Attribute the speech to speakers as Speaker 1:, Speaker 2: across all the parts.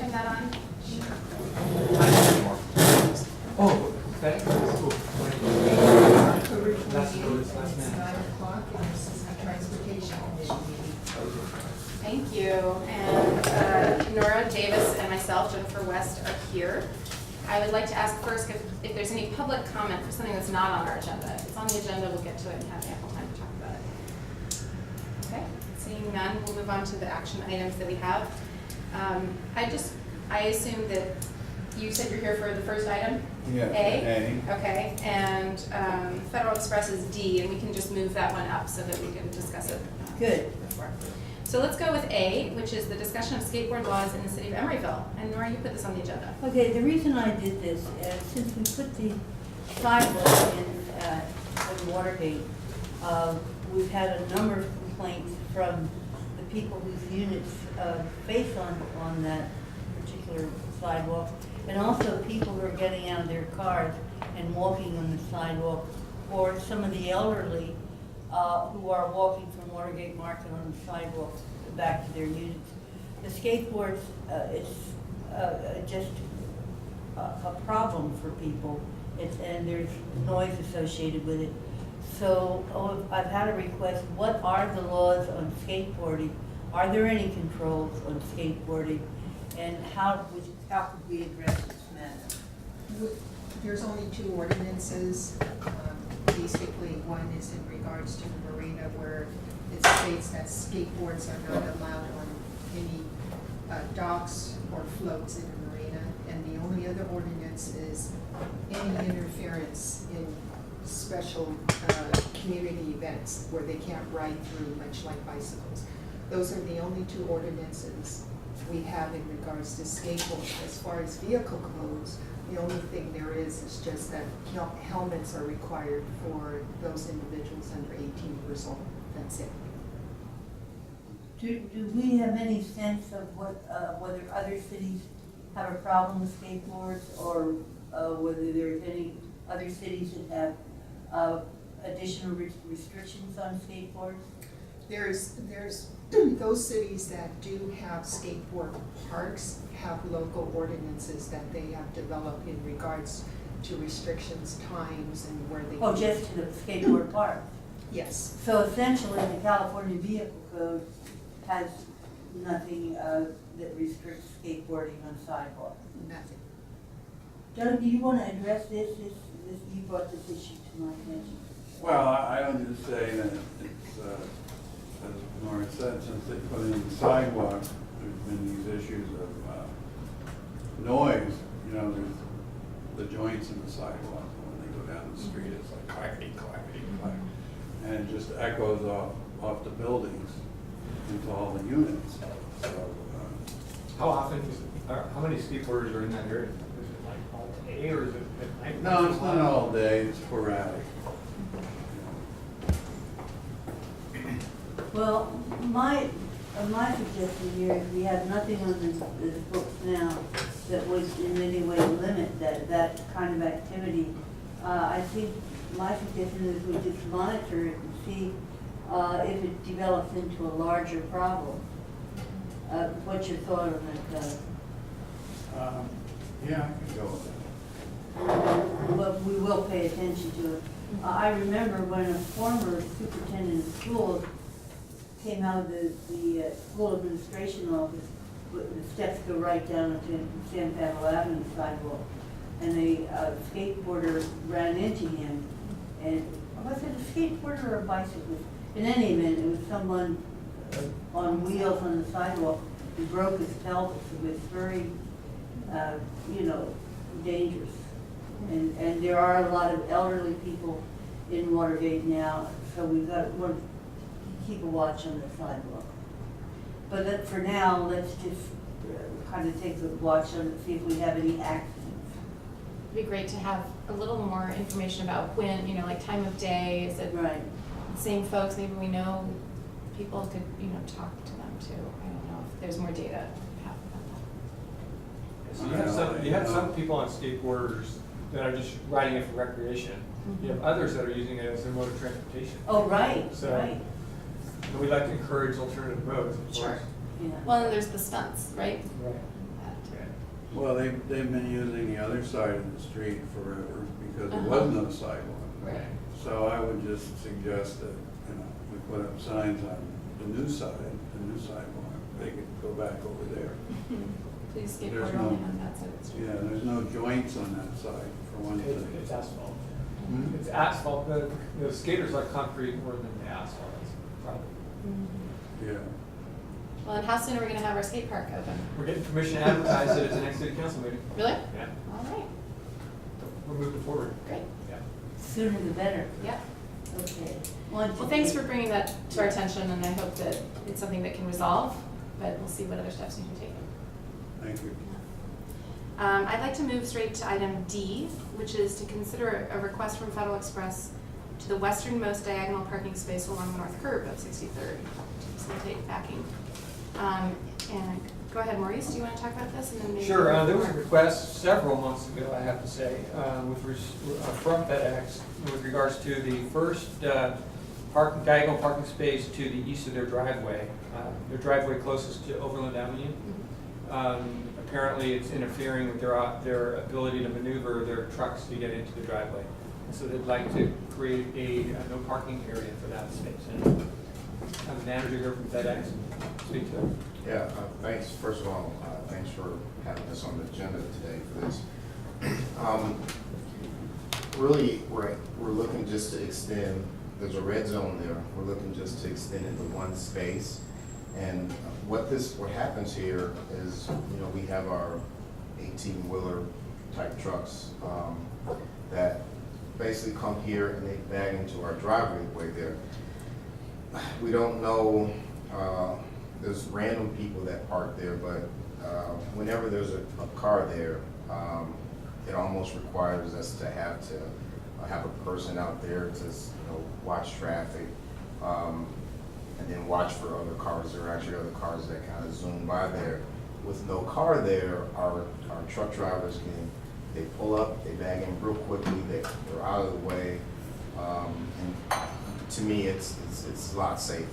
Speaker 1: turn that on?
Speaker 2: Oh, okay. Cool.
Speaker 3: October
Speaker 2: That's
Speaker 3: 28th,
Speaker 2: it's last
Speaker 3: it's
Speaker 2: minute.
Speaker 3: 9 o'clock, and this is a transportation commission meeting.
Speaker 1: Thank you. And Nora Davis and myself, Jennifer West, are here. I would like to ask first if there's any public comment for something that's not on our agenda. If it's on the agenda, we'll get to it and have ample time to talk about it. Okay, seeing none, we'll move on to the action items that we have. I assume that you said you're here for the first item?
Speaker 4: Yeah,
Speaker 1: A?
Speaker 4: A.
Speaker 1: Okay, and Federal Express is D, and we can just move that one up so that we can discuss it.
Speaker 5: Good.
Speaker 1: Before. So let's go with A, which is the discussion of skateboard laws in the city of Emeryville. And Nora, you put this on the agenda.
Speaker 5: Okay, the reason I did this, since we put the sidewalk in Watergate, we've had a number of complaints from the people whose units face on that particular sidewalk, and also people who are getting out of their cars and walking on the sidewalk, or some of the elderly who are walking from Watergate Market on the sidewalk back to their units. The skateboards, it's just a problem for people, and there's noise associated with it. So I've had a request, what are the laws on skateboarding? Are there any controls on skateboarding? And how could we address this matter?
Speaker 3: There's only 2 ordinances. Basically, one is in regards to the marina where it states that skateboards are not allowed on any docks or floats in the marina. And the only other ordinance is any interference in special community events where they can't ride through, much like bicycles. Those are the only 2 ordinances we have in regards to skateboards. As far as vehicle codes, the only thing there is just that helmets are required for those individuals under 18 years old. That's it.
Speaker 5: Do we have any sense of whether other cities have a problem with skateboards, or whether there's any other cities that have additional restrictions on skateboards?
Speaker 3: There's those cities that do have skateboard parks have local ordinances that they have developed in regards to restrictions, times, and where they.
Speaker 5: Oh, just to the skateboard park?
Speaker 3: Yes.
Speaker 5: So essentially, the California Vehicle Code has nothing that restricts skateboarding on sidewalks?
Speaker 3: Nothing.
Speaker 5: Doug, do you want to address this? You brought this issue to my attention.
Speaker 4: Well, I would just say that it's, as Nora said, since they put in the sidewalk, there's been these issues of noise. You know, there's the joints in the sidewalk. When they go down the street, it's like clackety, clackety, clack. And it just echoes off the buildings into all the units. So,
Speaker 2: How often, how many skateboarders are in that area? Is it like all day, or is it at night?
Speaker 4: no, it's not all day, it's sporadic.
Speaker 5: Well, my suggestion here is we have nothing on the books now that would in any way limit that kind of activity. I think my suggestion is we just monitor it and see if it develops into a larger problem. What's your thought on that,
Speaker 4: Yeah, I can go with that.
Speaker 5: but we will pay attention to it. I remember when a former superintendent of schools came out of the school administration office, the steps go right down to San Pablo Avenue sidewalk, and a skateboarder ran into him, and was it a skateboarder or a bicyclist? In any event, it was someone on wheels on the sidewalk who broke his pelvis. It was very, dangerous. And there are a lot of elderly people in Watergate now, so we've got to keep a watch on the sidewalk. But for now, let's just kind of take a watch on it, see if we have any accidents.
Speaker 1: It'd be great to have a little more information about when, like time of day, is it
Speaker 5: Right.
Speaker 1: the same folks? Maybe we know people could, talk to them too. I don't know if there's more data we have about that.
Speaker 2: So you have some people on skateboarders that are just riding it for recreation. You have others that are using it as their mode of transportation.
Speaker 5: Oh, right,
Speaker 2: So-
Speaker 5: right.
Speaker 2: And we like to encourage alternative modes, of
Speaker 1: Sure.
Speaker 2: course.
Speaker 5: Yeah.
Speaker 1: Well, and there's the stunts, right?
Speaker 2: Right.
Speaker 1: That,
Speaker 4: Well, they've been using the other side of the street forever because there
Speaker 1: Uh-huh.
Speaker 4: was no sidewalk.
Speaker 1: Right.
Speaker 4: So I would just suggest that, we put up signs on the new side, the new sidewalk, they could go back over there.
Speaker 1: Please
Speaker 4: There's
Speaker 1: skateboard
Speaker 4: no-
Speaker 1: only on that side of the street.
Speaker 4: Yeah, there's no joints on that side, for one
Speaker 2: It's
Speaker 4: thing.
Speaker 2: asphalt.
Speaker 4: Hmm?
Speaker 2: It's asphalt, the skaters like concrete more than the asphalt, that's the problem.
Speaker 4: Yeah.
Speaker 1: Well, and how soon are we gonna have our skate park open?
Speaker 2: We're getting permission to advertise it at the next city council meeting.
Speaker 1: Really?
Speaker 2: Yeah,
Speaker 1: All right,
Speaker 2: we're moving forward.
Speaker 1: great,
Speaker 2: Yeah.
Speaker 5: Sooner the better.
Speaker 1: yeah.
Speaker 5: Okay.
Speaker 1: Well, thanks for bringing that to our attention, and I hope that it's something that can resolve, but we'll see what other steps need to be taken.
Speaker 4: Thank you.
Speaker 1: I'd like to move straight to item D, which is to consider a request from Federal Express to the westernmost diagonal parking space along the north curb of 63rd to facilitate backing. And go ahead, Maurice, do you want to talk about this? And then maybe
Speaker 2: Sure, there was a request several months ago, I have to say, from FedEx with regards to the first diagonal parking space to the east of their driveway closest to Overland Avenue. Apparently, it's interfering with their ability to maneuver their trucks to get into the driveway. And so they'd like to create a no parking area for that space. And I'm the manager here from FedEx, speak to it.
Speaker 6: Yeah, thanks. First of all, thanks for having us on the agenda today for this. Really, we're looking just to extend, there's a red zone there. We're looking just to extend it to one space. And what happens here is, we have our 18-wheeler type trucks that basically come here and they bag into our driveway there. We don't know, there's random people that park there, but whenever there's a car there, it almost requires us to have a person out there to watch traffic, and then watch for other cars. There are actually other cars that kind of zoom by there. With no car there, our truck drivers they pull up, they bag in real quickly, they're out of the way, and to me, it's a lot safer.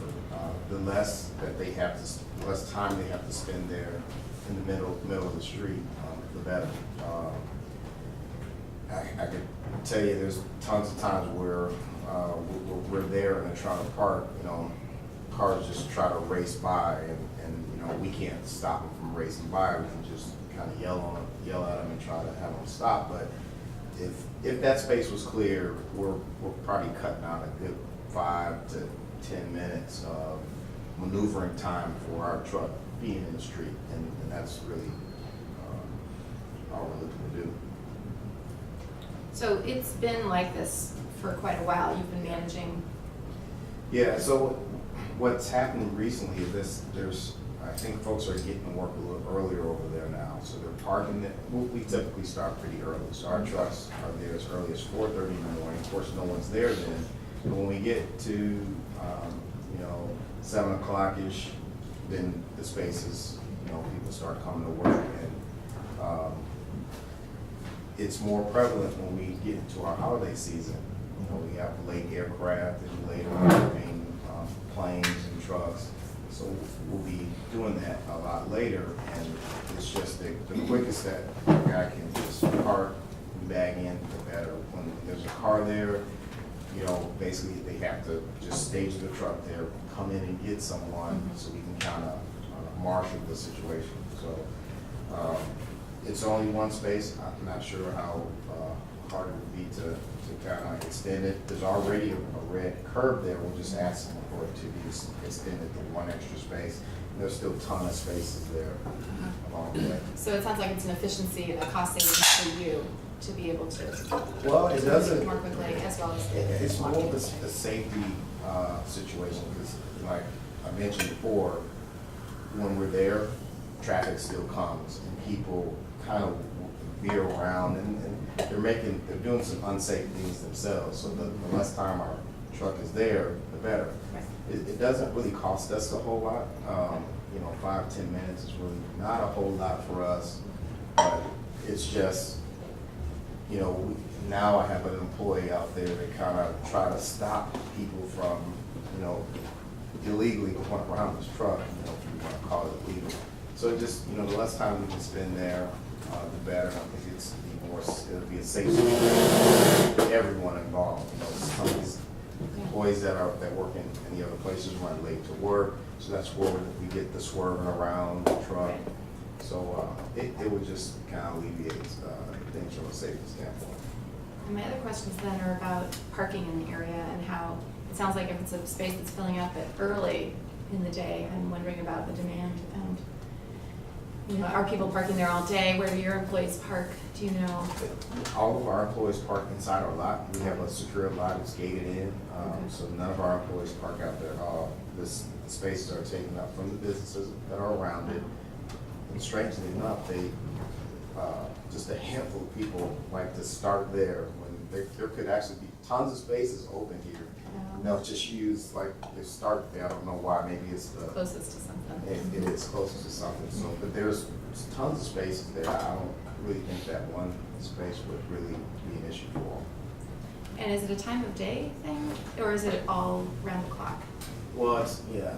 Speaker 6: The less that they have to, less time they have to spend there in the middle of the street, the better. I could tell you, there's tons of times where we're there and they're trying to park. Cars just try to race by, and we can't stop them from racing by. We can just kind of yell at them and try to have them stop. But if that space was clear, we're probably cutting out a good 5 to 10 minutes of maneuvering time for our truck being in the street, and that's really all we're looking to do.
Speaker 1: So it's been like this for quite a while. You've been managing.
Speaker 6: Yeah, so what's happened recently is I think folks are getting to work a little earlier over there now. So they're parking it. We typically start pretty early. So our trucks are there as early as 4:30 in the morning. Of course, no one's there then. But when we get to, 7 o'clock-ish, then the spaces, people start coming to work. And it's more prevalent when we get into our holiday season. We have late aircraft and later airplane, planes and trucks. So we'll be doing that a lot later, and it's just the quickest that a guy can just park and bag in, the better. When there's a car there, basically they have to just stage the truck there, come in and get someone, so we can kind of marshal the situation. So it's only one space. I'm not sure how hard it would be to kind of extend it. There's already a red curb there. We're just asking for it to be extended to one extra space. And there's still a ton of spaces there along the way.
Speaker 1: So it sounds like it's an efficiency and a cost savings for you to be able to.
Speaker 6: Well, it doesn't.
Speaker 1: More quickly, as well as.
Speaker 6: It's more of a safety situation, because like I mentioned before, when we're there, traffic still comes and people kind of veer around, and they're doing some unsafe things themselves. So the less time our truck is there, the better.
Speaker 1: Right.
Speaker 6: It doesn't really cost us a whole lot. 5-10 minutes is really not a whole lot for us, but it's just, now I have an employee out there to kind of try to stop people from, illegally going around this truck, if you want to call it illegal. So it just, you know, the less time we can spend there, the better. I think it'll be a safe situation for everyone involved. You know, some of these employees that work in the other places run late to work, so that's where we get the swerving around the truck. So it would just kind of alleviate things from a safety standpoint.
Speaker 1: And my other questions then are about parking in the area and how, it sounds like if it's a space that's filling up at early in the day, I'm wondering about the demand and, you know, are people parking there all day? Where do your employees park? Do you know?
Speaker 6: All of our employees park inside our lot. We have a secure lot, it's gated in, so none of our employees park out there at all. The spaces are taken up from the businesses that are around it. And strangely enough, just a handful of people like to start there when there could actually be tons of spaces open here. They'll just use, like, they start there, I don't know why, maybe it's the.
Speaker 1: Closest to something.
Speaker 6: It is closest to something, so, but there's tons of spaces there. I don't really think that one space would really be an issue for them.
Speaker 1: And is it a time of day thing, or is it all round the clock?
Speaker 6: Well, it's, yeah,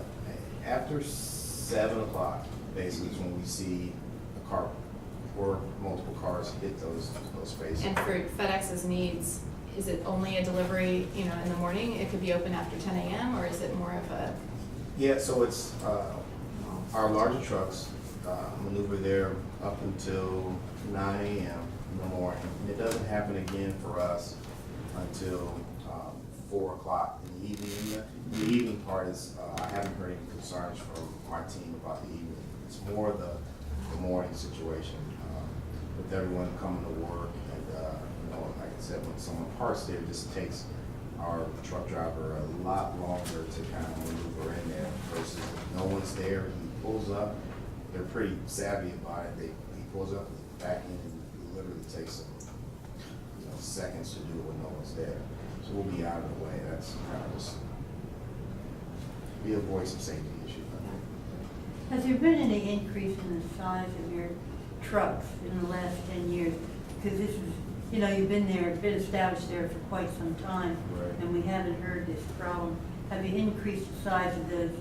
Speaker 6: after 7 o'clock, basically, is when we see a car or multiple cars hit those spaces.
Speaker 1: And for FedEx's needs, is it only a delivery, you know, in the morning? It could be open after 10 a.m., or is it more of a?
Speaker 6: Yeah, so it's, our larger trucks maneuver there up until 9 a.m. in the morning. And it doesn't happen again for us until 4 o'clock in the evening. The evening part is, I haven't heard any concerns from our team about the evening. It's more the morning situation, with everyone coming to work. And, you know, like I said, when someone parks there, it just takes our truck driver a lot longer to kind of maneuver in there versus if no one's there, he pulls up. They're pretty savvy about it. He pulls up, back in, and it literally takes him, you know, seconds to do it when no one's there. So we'll be out of the way. That's kind of just, we avoid some safety issues.
Speaker 5: Has there been any increase in the size of your trucks in the last 10 years? Because this is, you know, you've been there, been established there for quite some time,
Speaker 6: Right.
Speaker 5: and we haven't heard this problem. Have you increased the size of those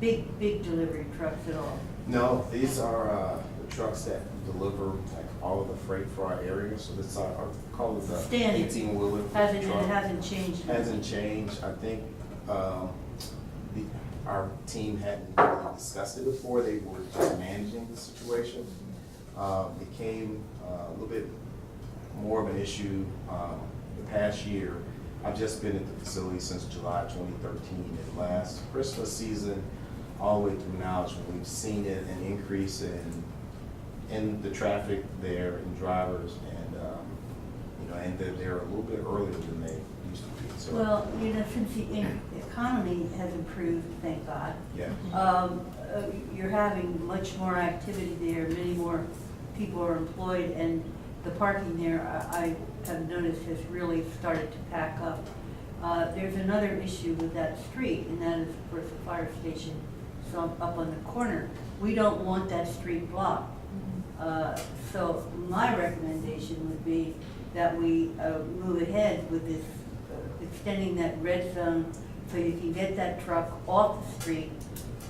Speaker 5: big delivery trucks at all?
Speaker 6: No, these are the trucks that deliver like all of the freight for our area. So this our call it the
Speaker 5: Standard.
Speaker 6: 18-wheeler
Speaker 5: Hasn't,
Speaker 6: truck.
Speaker 5: it hasn't changed?
Speaker 6: Hasn't changed. I think our team hadn't really discussed it before. They were just managing the situation. It became a little bit more of an issue the past year. I've just been at the facility since July 2013, and last Christmas season, all the way through now, is when we've seen an increase in the traffic there and drivers, and you know, and they're a little bit earlier than they used to be. So,
Speaker 5: Well, you know, since the economy has improved, thank God,
Speaker 6: yeah.
Speaker 5: You're having much more activity there, many more people are employed, and the parking there, I have noticed, has really started to pack up. There's another issue with that street, and that is, of course, the fire station, so up on the corner. We don't want that street blocked. So my recommendation would be that we move ahead with this, extending that red zone so you can get that truck off the street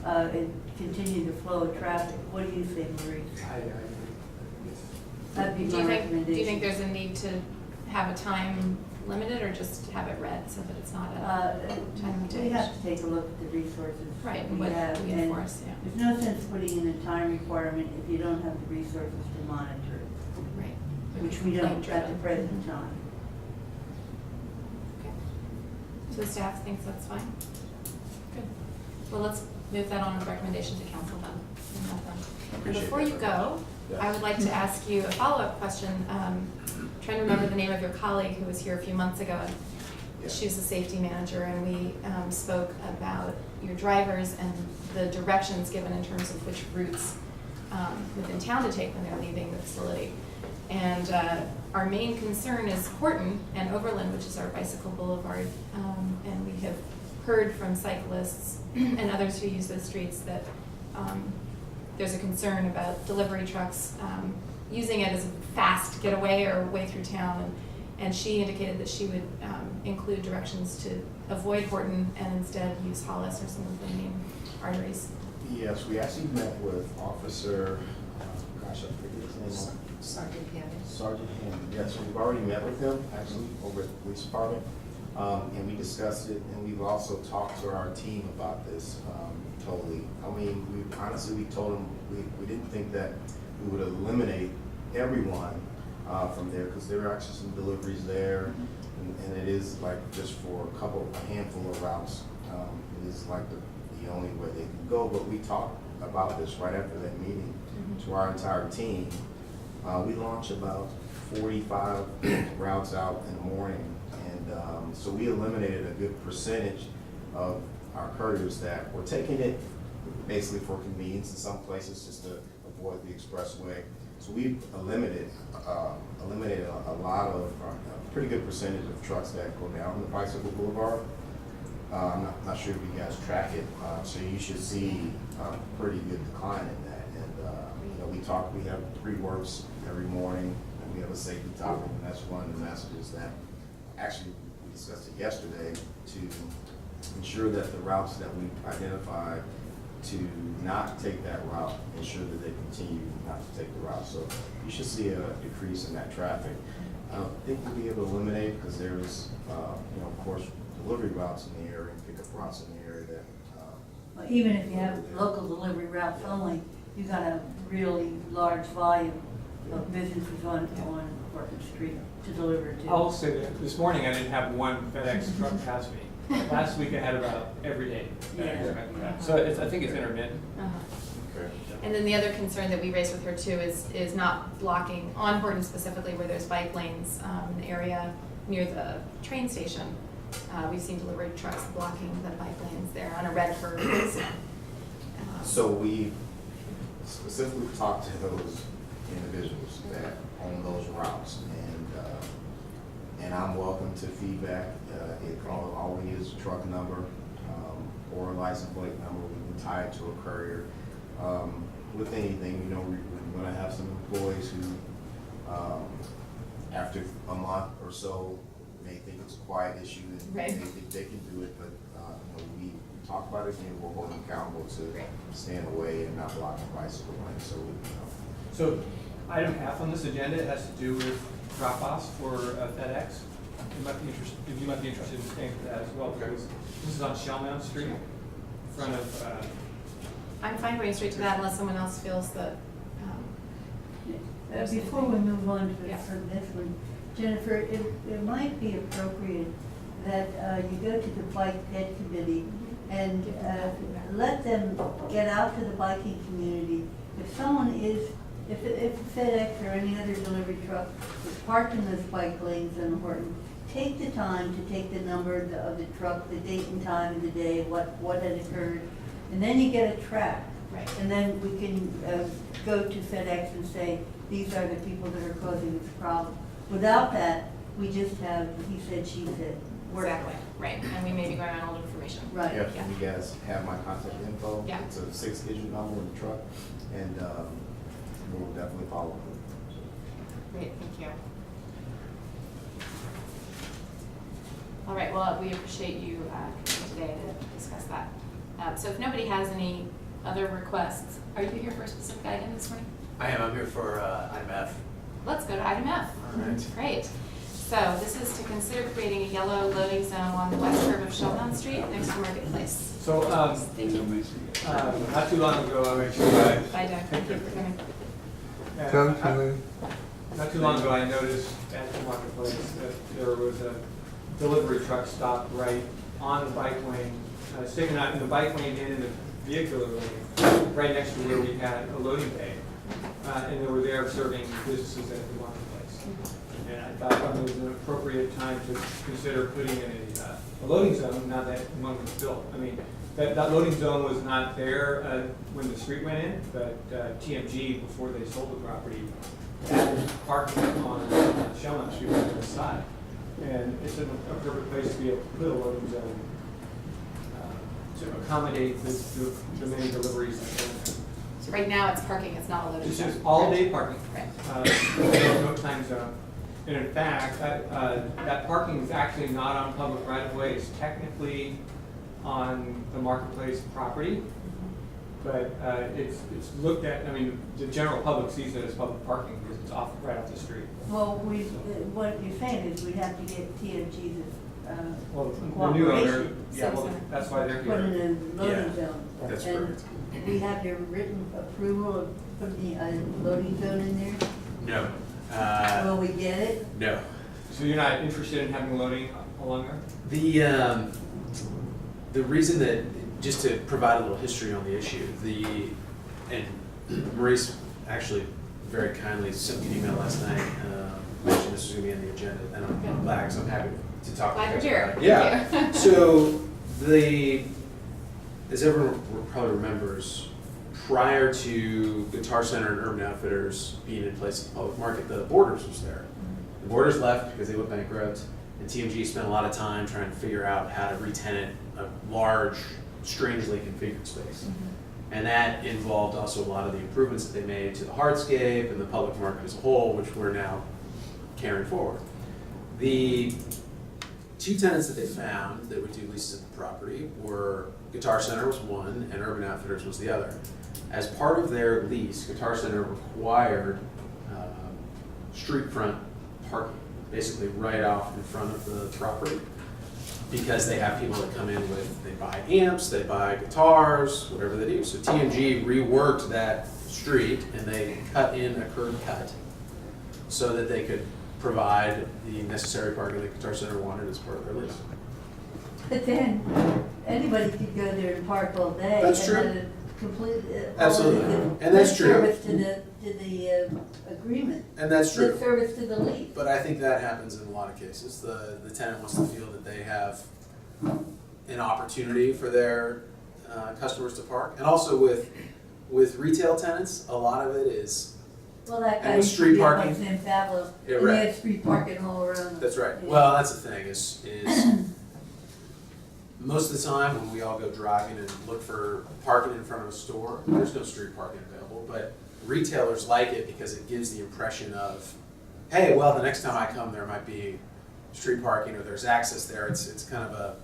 Speaker 5: and continue the flow of traffic. What do you think, Maurice?
Speaker 2: I agree.
Speaker 5: That'd be
Speaker 1: Do
Speaker 5: my
Speaker 1: you
Speaker 5: recommendation.
Speaker 1: think there's a need to have a time limited, or just have it read so that it's not a time
Speaker 5: We have to take a look at the resources
Speaker 1: right,
Speaker 5: that
Speaker 1: and
Speaker 5: we
Speaker 1: what
Speaker 5: have.
Speaker 1: we
Speaker 5: and
Speaker 1: enforce, yeah.
Speaker 5: There's no sense putting in a time requirement if you don't have the resources to monitor it,
Speaker 1: Right.
Speaker 5: which we don't at the
Speaker 1: Complaint-driven.
Speaker 5: present time.
Speaker 1: Okay. So the staff thinks that's fine? Good. Well, let's move that on with recommendation to council then. And have them- And
Speaker 6: Appreciate
Speaker 1: before you
Speaker 6: that.
Speaker 1: go,
Speaker 6: Yeah.
Speaker 1: I would like to ask you a follow-up question. Trying to remember the name of your colleague who was here a few months ago.
Speaker 6: Yeah.
Speaker 1: She's a safety manager, and we spoke about your drivers and the directions given in terms of which routes within town to take when they're leaving the facility. And our main concern is Horton and Overland, which is our bicycle boulevard. And we have heard from cyclists and others who use those streets that there's a concern about delivery trucks using it as a fast getaway or way through town. And she indicated that she would include directions to avoid Horton and instead use Hollis or some of the main arteries.
Speaker 6: Yes, we actually met with Officer, gosh, I forget his name.
Speaker 3: Sergeant Hammond.
Speaker 6: Sergeant Hammond, yes, we've already met with him, actually, over at the police department. And we discussed it, and we've also talked to our team about this, totally. I mean, we told them, we didn't think that we would eliminate everyone, from there, because there are actually some deliveries there. And it is like just for a handful of routes, it is like the only way they can go. But we talked about this right after that meeting to our entire team. We launch about 45 routes out in the morning, and so we eliminated a good percentage of our couriers that were taking it basically for convenience in some places, just to avoid the expressway. So we've eliminated a lot of, a pretty good percentage of trucks that go down the bicycle boulevard. I'm not sure if you guys track it, so you should see a pretty good decline in that. And we have pre-works every morning, and we have a safety topic, and that's one of the messages that actually we discussed it yesterday, to ensure that the routes that we identified to not take that route, ensure that they continue not to take the route. So you should see a decrease in that traffic. I don't think we'll be able to eliminate it, because there's, of course, delivery routes in the area and pickup routes in the area that.
Speaker 5: Well, even if you have local delivery routes only, you got a really large volume of businesses on Horton Street to deliver to.
Speaker 2: I'll say that this morning I didn't have one FedEx truck pass me. Last week I had about every day.
Speaker 5: Yeah.
Speaker 2: So I think it's intermittent.
Speaker 6: Okay.
Speaker 1: And then the other concern that we raised with her too is not blocking, on Horton specifically, where there's bike lanes, in the area near the train station. We've seen delivery trucks blocking the bike lanes there on a red curve.
Speaker 6: So we specifically talked to those individuals that own those routes, and I'm welcome to feedback. All we need is a truck number, or a license plate number. We can tie it to a courier. With anything, we're gonna have some employees who, after a month or so, may think it's a quiet issue, and
Speaker 1: Right.
Speaker 6: they think they can do it, but, we talk about it, and we'll hold them accountable to
Speaker 1: Right.
Speaker 6: stand away and not block the bicycle lane, so,
Speaker 2: So item F on this agenda has to do with drop-offs for FedEx. You might be interested in staying for that as well, because this is on Shellmount Street, in front of,
Speaker 1: I'm fine going straight to that unless someone else feels that,
Speaker 5: Before we move on to
Speaker 1: Yeah.
Speaker 5: from this one, Jennifer, it might be appropriate that you go to the bike ped committee and let them get out to the biking community. If someone is, if FedEx or any other delivery truck is parked in those bike lanes in Horton, take the time to take the number of the truck, the date and time of the day, what had occurred, and then you get a track.
Speaker 1: right.
Speaker 5: And then we can go to FedEx and say, these are the people that are causing this problem. Without that, we just have, he said, she said.
Speaker 1: Exactly, right, and we may be going on old information.
Speaker 5: Right.
Speaker 6: yeah,
Speaker 1: Yeah.
Speaker 6: you guys have my contact info.
Speaker 1: Yeah.
Speaker 6: It's a 6-digit number in the truck, and, we'll definitely follow up with it.
Speaker 1: Great, thank you. All right, well, we appreciate you coming today to discuss that. So if nobody has any other requests, are you here for a specific item this morning?
Speaker 7: I am. I'm here for item F.
Speaker 1: Let's go to item F.
Speaker 7: All right.
Speaker 1: Great. So this is to consider creating a yellow loading zone along the west curve of Shelldown Street next to Marketplace.
Speaker 2: so,
Speaker 1: Thank you.
Speaker 2: not too long ago, I went
Speaker 1: Bye, Doug. Thank you for coming.
Speaker 2: Not too long ago, I noticed at the marketplace that there was a delivery truck stopped right on the bike lane, sticking out in the bike lane and in the vehicular lane, right next to where we had a loading bay. And they were there serving businesses at the marketplace. And I thought it was an appropriate time to consider putting in a loading zone now that one was built. I mean, that loading zone was not there when the street went in, but TMG, before they sold the property, added parking on Shellmount Street on the side. And it's an appropriate place to be able to put a loading zone to accommodate the many deliveries that go in.
Speaker 1: So right now it's parking, it's not a loading
Speaker 2: This
Speaker 1: zone.
Speaker 2: is all-day parking.
Speaker 1: Right.
Speaker 2: No time zone. And in fact, that parking is actually not on public right-of-way. It's technically on the marketplace property, but it's looked at, I mean, the general public sees it as public parking because it's right off the street.
Speaker 5: Well, what you're saying is we'd have to get TNG's,
Speaker 2: Well, the new owner,
Speaker 5: cooperation.
Speaker 2: yeah, well, that's why they're
Speaker 5: Put it
Speaker 2: here.
Speaker 5: in loading
Speaker 7: Yeah,
Speaker 5: zone.
Speaker 7: that's
Speaker 5: And
Speaker 7: correct.
Speaker 5: we have your written approval of putting the loading zone in there?
Speaker 7: No.
Speaker 5: Will we get it?
Speaker 7: No.
Speaker 2: So you're not interested in having loading along there?
Speaker 7: The reason that, just to provide a little history on the issue, and Maurice actually very kindly sent me an email last night, mentioned this was gonna be on the agenda, and I'm glad, 'cause I'm happy to talk.
Speaker 1: Glad
Speaker 7: with
Speaker 1: you're
Speaker 7: you
Speaker 1: here.
Speaker 7: about it.
Speaker 1: Thank
Speaker 7: Yeah,
Speaker 1: you.
Speaker 7: so as everyone probably remembers, prior to Guitar Center and Urban Outfitters being in place in the public market, the Borders was there. The Borders left because they went bankrupt, and TMG spent a lot of time trying to figure out how to re-tenant a large, strangely configured space. And that involved also a lot of the improvements that they made to the hardscape and the public market as a whole, which we're now carrying forward. The two tenants that they found that would do leases at the property were Guitar Center was one and Urban Outfitters was the other. As part of their lease, Guitar Center required street front parking, basically right off in front of the property, because they have people that come in with, they buy amps, they buy guitars, whatever they do. So TMG reworked that street and they cut in a curb cut so that they could provide the necessary parking that Guitar Center wanted as part of their lease.
Speaker 5: But then, anybody could go there and park all day.
Speaker 7: That's true.
Speaker 5: And then it completely.
Speaker 7: Absolutely. And that's true.
Speaker 5: Service to the agreement.
Speaker 7: And that's true.
Speaker 5: The service to the lease.
Speaker 7: But I think that happens in a lot of cases. The tenant wants to feel that they have an opportunity for their customers to park. And also with retail tenants, a lot of it is,
Speaker 5: Well, that
Speaker 7: And
Speaker 5: guy
Speaker 7: with
Speaker 5: used
Speaker 7: street
Speaker 5: to be up
Speaker 7: parking?
Speaker 5: on San Pablo,
Speaker 7: Yeah,
Speaker 5: and he
Speaker 7: right.
Speaker 5: had street parking all around.
Speaker 7: that's right.
Speaker 5: Yeah.
Speaker 7: Well, that's the thing is most of the time when we all go driving and look for parking in front of a store, there's no street parking available. But retailers like it because it gives the impression of, hey, well, the next time I come, there might be street parking or there's access there. It's kind of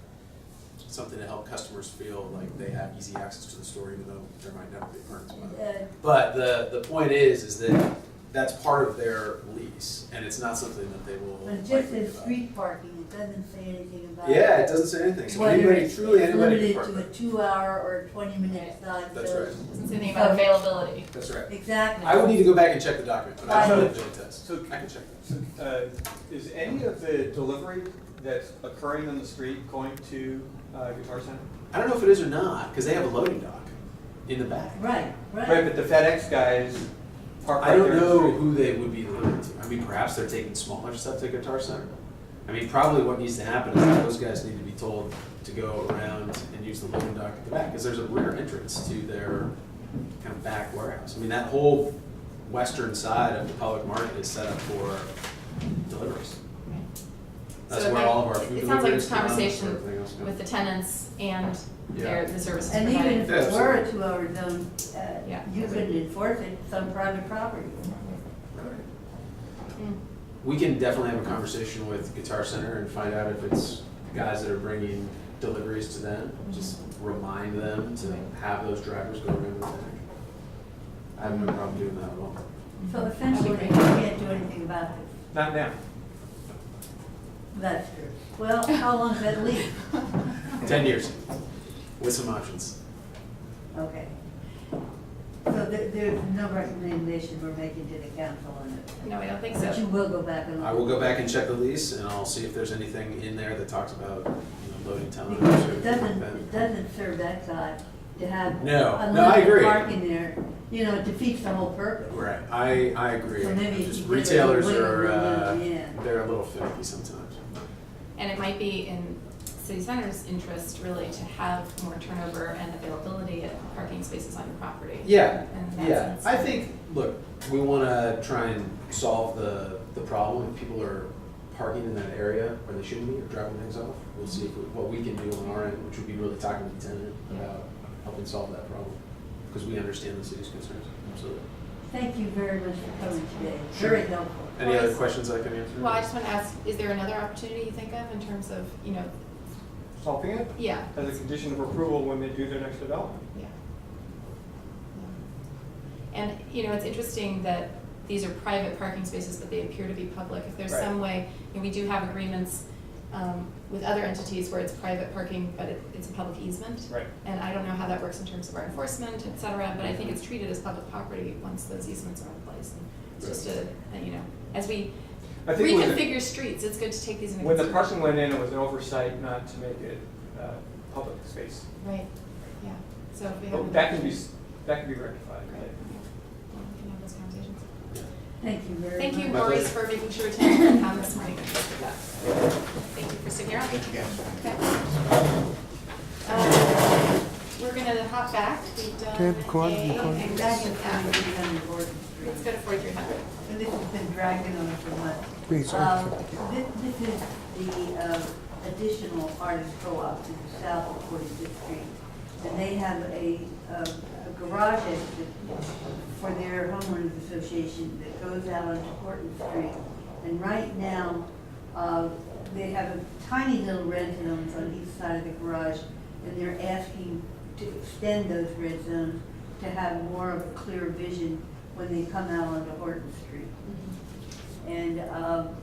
Speaker 7: something to help customers feel like they have easy access to the store, even though there might never be a parking spot. But the point is that that's part of their lease, and it's not something that they will.
Speaker 5: But it just
Speaker 7: likely
Speaker 5: says
Speaker 7: give up.
Speaker 5: street parking, it doesn't say anything about.
Speaker 7: Yeah, it doesn't say anything. So
Speaker 5: Whether
Speaker 7: anybody,
Speaker 5: it's
Speaker 7: truly anybody can
Speaker 5: limited
Speaker 7: park
Speaker 5: to a
Speaker 7: there.
Speaker 5: 2-hour or 20-minute stop.
Speaker 7: That's
Speaker 5: so-
Speaker 7: right.
Speaker 1: Doesn't say anything about availability.
Speaker 7: That's right.
Speaker 5: Exactly.
Speaker 7: I would need to go back and check the document, but I
Speaker 2: So-
Speaker 7: don't know the test.
Speaker 2: so-
Speaker 7: I can check that.
Speaker 2: Is any of the delivery that's occurring on the street going to Guitar Center?
Speaker 7: I don't know if it is or not, because they have a loading dock in the back.
Speaker 5: Right,
Speaker 2: Right,
Speaker 5: right.
Speaker 2: but the FedEx guys park
Speaker 7: I
Speaker 2: right
Speaker 7: don't
Speaker 2: there. in the
Speaker 7: know
Speaker 2: street.
Speaker 7: who they would be delivering to. I mean, perhaps they're taking smaller stuff to Guitar Center. I mean, probably what needs to happen is that those guys need to be told to go around and use the loading dock at the back, because there's a rear entrance to their kind of back warehouse. I mean, that whole western side of the public market is set up for deliveries. That's
Speaker 1: So
Speaker 7: where all of our food
Speaker 1: it sounds like
Speaker 7: deliveries
Speaker 1: it's
Speaker 7: come,
Speaker 1: conversation
Speaker 7: everything else comes.
Speaker 1: with the tenants and
Speaker 7: Yeah.
Speaker 1: the services
Speaker 5: And even
Speaker 1: provided.
Speaker 5: if
Speaker 7: Yeah,
Speaker 5: it were a
Speaker 7: absolutely.
Speaker 5: 2-hour zone,
Speaker 1: Yeah.
Speaker 5: you couldn't enforce it, some private property.
Speaker 1: Mm.
Speaker 7: We can definitely have a conversation with Guitar Center and find out if it's guys that are bringing deliveries to them. Just remind them to have those drivers go around the back. I have no problem doing that at all.
Speaker 5: So essentially, you can't do anything about this.
Speaker 2: Not now.
Speaker 5: That's true. Well, how long does that leave?
Speaker 7: 10 years with some options.
Speaker 5: Okay. So there's no recommendation we're making to the council on it?
Speaker 1: No, I don't think
Speaker 5: But you
Speaker 1: so.
Speaker 5: will go back and look?
Speaker 7: I will go back and check the lease and I'll see if there's anything in there that talks about loading times. or
Speaker 5: Because
Speaker 7: anything like that.
Speaker 5: it doesn't serve that side to have
Speaker 7: No, I
Speaker 5: unlimited
Speaker 7: agree.
Speaker 5: parking there. You know, it defeats the whole purpose.
Speaker 7: Right, I agree.
Speaker 5: So maybe
Speaker 7: Just
Speaker 5: if you give it
Speaker 7: retailers
Speaker 5: wiggle
Speaker 7: are,
Speaker 5: room, yeah.
Speaker 7: they're a little finicky sometimes.
Speaker 1: And it might be in city center's interest really to have more turnover and availability of parking spaces on your property.
Speaker 7: Yeah,
Speaker 1: In that
Speaker 7: yeah.
Speaker 1: sense.
Speaker 7: I think, look, we want to try and solve the problem. If people are parking in that area where they shouldn't be or dropping things off, we'll see what we can do on our end, which would be really talking to the tenant about helping solve that problem. Because we understand the city's concerns, absolutely.
Speaker 5: Thank you very much for coming today.
Speaker 7: Sure.
Speaker 5: Very helpful.
Speaker 7: Any
Speaker 1: Well,
Speaker 7: other
Speaker 1: it's-
Speaker 7: questions I can answer?
Speaker 1: Well, I just want to ask, is there another opportunity you think of in terms of,
Speaker 2: Solving it
Speaker 1: yeah,
Speaker 2: as a condition of approval when they do their next development.
Speaker 1: yeah. And, it's interesting that these are private parking spaces, but they appear to be public. If there's
Speaker 2: Right.
Speaker 1: some way, we do have agreements with other entities where it's private parking, but it's a public easement.
Speaker 2: Right.
Speaker 1: And I don't know how that works in terms of our enforcement, et cetera, but I think it's treated as public property once those easements are in place. And it's just as we
Speaker 2: I think it was a-
Speaker 1: reconfigure streets, it's good to take these into
Speaker 2: When the
Speaker 1: consideration.
Speaker 2: parking went in, it was an oversight not to make it public space.
Speaker 1: Right, yeah, so if we
Speaker 2: But
Speaker 1: have.
Speaker 2: that can be rectified.
Speaker 1: Great, yeah. Well, we can have those conversations.
Speaker 5: Thank you very much.
Speaker 1: Thank you,
Speaker 2: My
Speaker 1: Maurice,
Speaker 2: pleasure.
Speaker 1: for making sure to attend the town this morning. For that. Thank you for sticking around.
Speaker 6: Thank you, guys.
Speaker 1: Okay. We're gonna hop back. We've done
Speaker 8: Okay, record,
Speaker 1: A
Speaker 8: record.
Speaker 1: and
Speaker 5: Back in
Speaker 1: F.
Speaker 5: 4300 Gordon Street.
Speaker 1: Let's go to 4300.
Speaker 5: And this has been dragging on for months.
Speaker 8: Please,
Speaker 5: This is the additional artist co-op to the south of 45th Street. And they have a garage exit for their homeowners association that goes out onto Horton Street. And right now, they have a tiny little red zones on each side of the garage, and they're asking to extend those red zones to have more of a clear vision when they come out onto Horton Street. And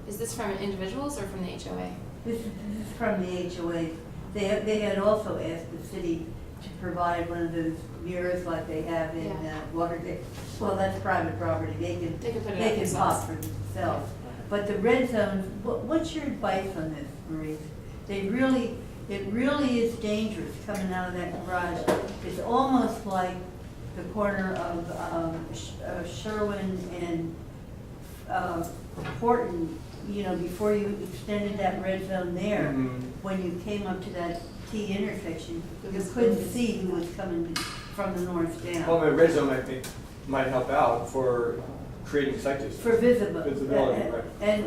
Speaker 1: Is this from individuals or from the HOA?
Speaker 5: this is from the HOA. They had also asked the city to provide one of those mirrors like they have in
Speaker 1: Yeah.
Speaker 5: Watergate. Well, that's private property. They can
Speaker 1: They can put it up
Speaker 5: they can
Speaker 1: themselves.
Speaker 5: pop for themselves. But the red zones, what's your advice on this, Maurice? It really is dangerous coming out of that garage. It's almost like the corner of Sherwin and Horton, before you extended that red zone there.
Speaker 2: Mhm.
Speaker 5: When you came up to that T intersection, you
Speaker 1: Because
Speaker 5: couldn't
Speaker 1: it's-
Speaker 5: see who was coming from the north down.
Speaker 2: Well, the red zone, I think, might help out for creating sight distance.
Speaker 5: For visibility.
Speaker 2: Visibility, right.
Speaker 5: And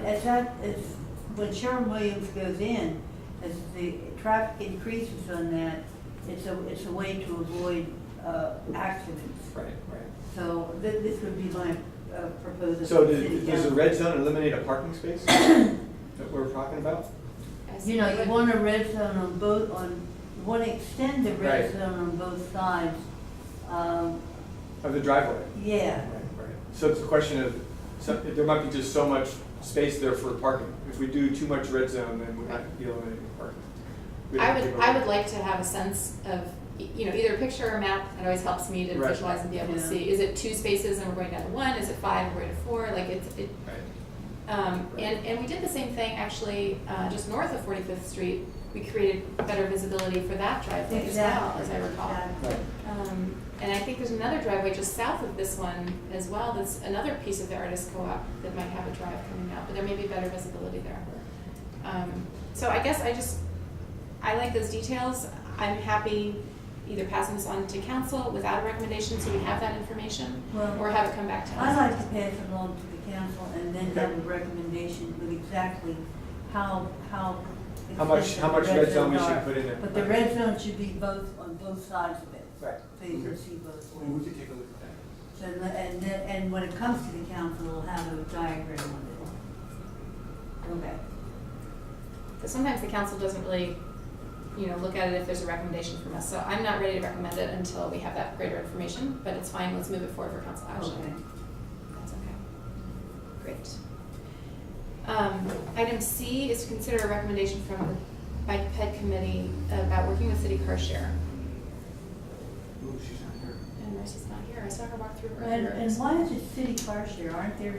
Speaker 5: when Sherwin-Williams goes in, as the traffic increases on that, it's a way to avoid accidents.
Speaker 2: Right.
Speaker 5: So this would be my proposal.
Speaker 2: So
Speaker 5: to the city
Speaker 2: does the
Speaker 5: council.
Speaker 2: red zone eliminate a parking space that we're talking about?
Speaker 5: You want a red zone on both, you want to extend the red
Speaker 2: Right.
Speaker 5: zone on both sides.
Speaker 2: Of the driveway?
Speaker 5: Yeah,
Speaker 2: Right. So it's a question of, there might be just so much space there for parking. If we do too much red zone, then we might be eliminating parking. We'd have to go-
Speaker 1: I would like to have a sense of, either a picture or a map. It always helps me to
Speaker 2: Right.
Speaker 1: visualize and be able to
Speaker 5: Yeah.
Speaker 1: see. Is it 2 spaces and we're going down to 1? Is it 5 and we're going to 4? Like
Speaker 2: Right.
Speaker 1: And we did the same thing actually, just north of 45th Street. We created better visibility for that driveway as well, as I recall.
Speaker 5: Exactly.
Speaker 1: And I think there's another driveway just south of this one as well. That's another piece of the artist co-op that might have a drive coming out, but there may be better visibility there. So I guess I like those details. I'm happy either passing this on to council without a recommendation so we have that information,
Speaker 5: Well,
Speaker 1: or have it come back to us.
Speaker 5: I'd like to pass it along to the council and then have a recommendation with exactly how
Speaker 2: much
Speaker 5: extensive the
Speaker 2: red zone we
Speaker 5: zones
Speaker 2: should
Speaker 5: are.
Speaker 2: put in there.
Speaker 5: But the red zone should be on both sides of it,
Speaker 2: Right.
Speaker 5: so you can see both.
Speaker 2: Well, we could take a look at that.
Speaker 5: So, and when it comes to the council, we'll have a diagram on it. Okay.
Speaker 1: Because sometimes the council doesn't really, look at it if there's a recommendation from us. So I'm not ready to recommend it until we have that greater information, but it's fine, let's move it forward for council action.
Speaker 5: Okay.
Speaker 1: That's okay. Great. Item C is to consider a recommendation from the Bike Ped Committee about working with city car share.
Speaker 2: Ooh, she's not here.
Speaker 1: And Mercy's not here, I saw her walk through
Speaker 5: And
Speaker 1: earlier.
Speaker 5: why is it city car share? Aren't there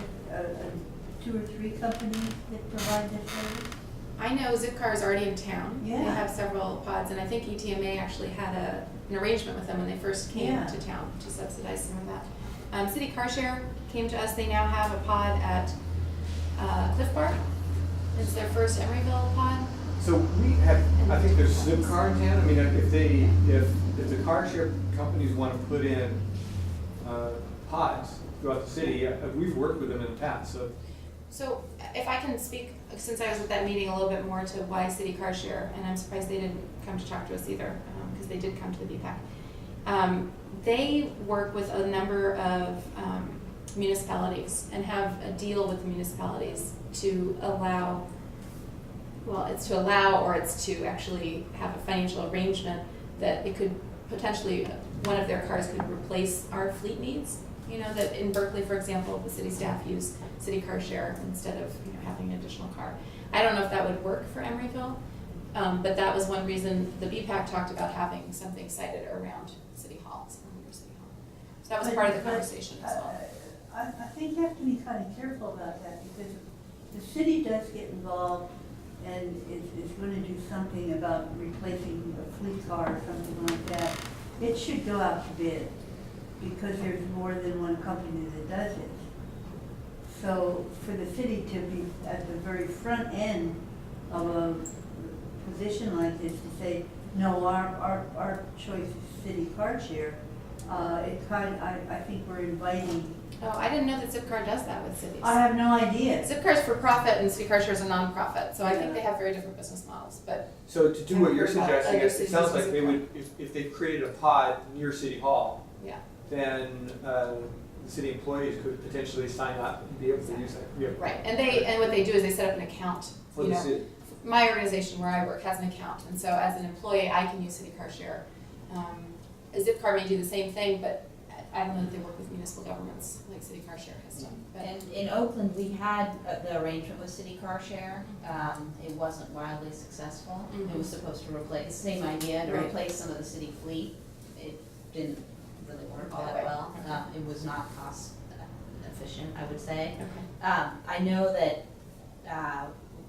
Speaker 5: 2 or 3 companies that provide this service?
Speaker 1: I know Zipcar is already in town. They
Speaker 5: Yeah.
Speaker 1: have several pods, and I think ETMA actually had an arrangement with them when they first came
Speaker 5: Yeah.
Speaker 1: to town to subsidize some of that. City Car Share came to us. They now have a pod at Cliff Bar. It's their first Emeryville pod.
Speaker 2: So we have, I think there's Zipcar in town. I mean, if the car share companies want to put in pods throughout the city, we've worked with them in the past, so.
Speaker 1: So if I can speak, since I was at that meeting, a little bit more to why City Car Share, and I'm surprised they didn't come to talk to us either, because they did come to the BPAC. They work with a number of municipalities and have a deal with the municipalities to allow, well, it's to allow or it's to actually have a financial arrangement that it could potentially, one of their cars could replace our fleet needs. You know, that in Berkeley, for example, the city staff use city car share instead of, you know, having an additional car. I don't know if that would work for Emeryville, but that was one reason the BPAC talked about having something cited around City Hall, somewhere near City Hall. So that was part of the conversation as well.
Speaker 5: I think you have to be kind of careful about that, because the city does get involved and is going to do something about replacing a fleet car or something like that. It should go out to bid, because there's more than one company that does it. So for the city to be at the very front end of a position like this, to say, no, our choice is city car share, I think we're inviting.
Speaker 1: Oh, I didn't know that Zipcar does that with cities.
Speaker 5: I have no idea.
Speaker 1: Zipcar's for profit and City Car Share is a nonprofit, so I think
Speaker 5: Yeah.
Speaker 1: they have very different business models, but.
Speaker 2: So to do what you're
Speaker 1: I've heard about
Speaker 2: suggesting,
Speaker 1: other
Speaker 2: it
Speaker 1: cities
Speaker 2: sounds like
Speaker 1: using
Speaker 2: they
Speaker 1: Zipcar.
Speaker 2: would, if they created a pod near City Hall,
Speaker 1: Yeah,
Speaker 2: then the city employees could potentially sign up and be able to use that vehicle.
Speaker 1: right, and what they do is they set up an account,
Speaker 2: For
Speaker 1: you
Speaker 2: the
Speaker 1: know.
Speaker 2: city.
Speaker 1: My organization where I work has an account, and so as an employee, I can use City Car Share. A Zipcar may do the same thing, but I don't know that they work with municipal governments like City Car Share has done. But
Speaker 8: And in Oakland, we had the arrangement with City Car Share. It wasn't wildly successful. It was supposed to replace, same idea, to
Speaker 1: Right.
Speaker 8: replace some of the city fleet. It didn't really work all that well. It was not cost efficient, I would say.
Speaker 1: okay.
Speaker 8: I know that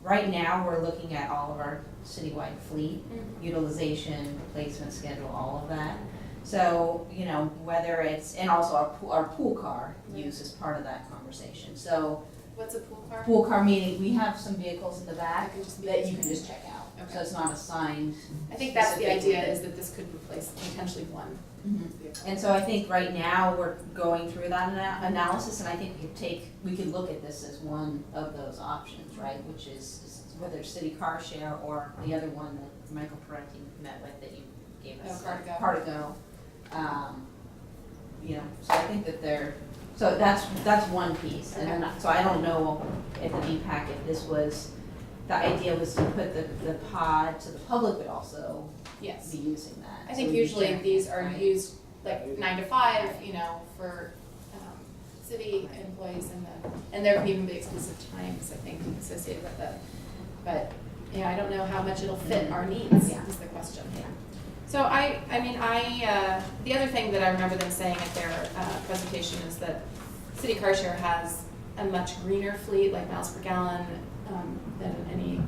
Speaker 8: right now, we're looking at all of our citywide fleet, utilization, replacement schedule, all of that. So, you know, whether it's, and also our pool car use is part of that conversation. So,
Speaker 1: What's a pool car?
Speaker 8: pool car meaning, we have some vehicles in the back
Speaker 1: That can just be
Speaker 8: that
Speaker 1: used
Speaker 8: you can
Speaker 1: for
Speaker 8: just check out.
Speaker 1: Okay.
Speaker 8: So it's not assigned.
Speaker 1: I think that's the idea,
Speaker 8: specifically.
Speaker 1: is that this could replace potentially one
Speaker 8: Mhm.
Speaker 1: vehicle.
Speaker 8: And so I think right now, we're going through that analysis, and I think we could look at this as one of those options, right? Which is whether it's city car share or the other one that Michael Parenti met with that you gave us.
Speaker 1: Car2Go.
Speaker 8: Car2Go. You know, so I think that so that's one piece. And then, so I don't know if the BPAC, if this was, the idea was to put the pod to the public, but also
Speaker 1: Yes.
Speaker 8: be using that.
Speaker 1: I
Speaker 8: So
Speaker 1: think
Speaker 8: we
Speaker 1: usually
Speaker 8: can-
Speaker 1: these are
Speaker 8: right.
Speaker 1: used like 9 to 5, you know, for city employees, and there can even be exclusive times, I think, associated with that. But, you know, I don't know how much it'll fit our needs,
Speaker 8: Yeah.
Speaker 1: is the question.
Speaker 8: Yeah.
Speaker 1: So the other thing that I remember them saying at their presentation is that City Car Share has a much greener fleet, like miles per gallon, than any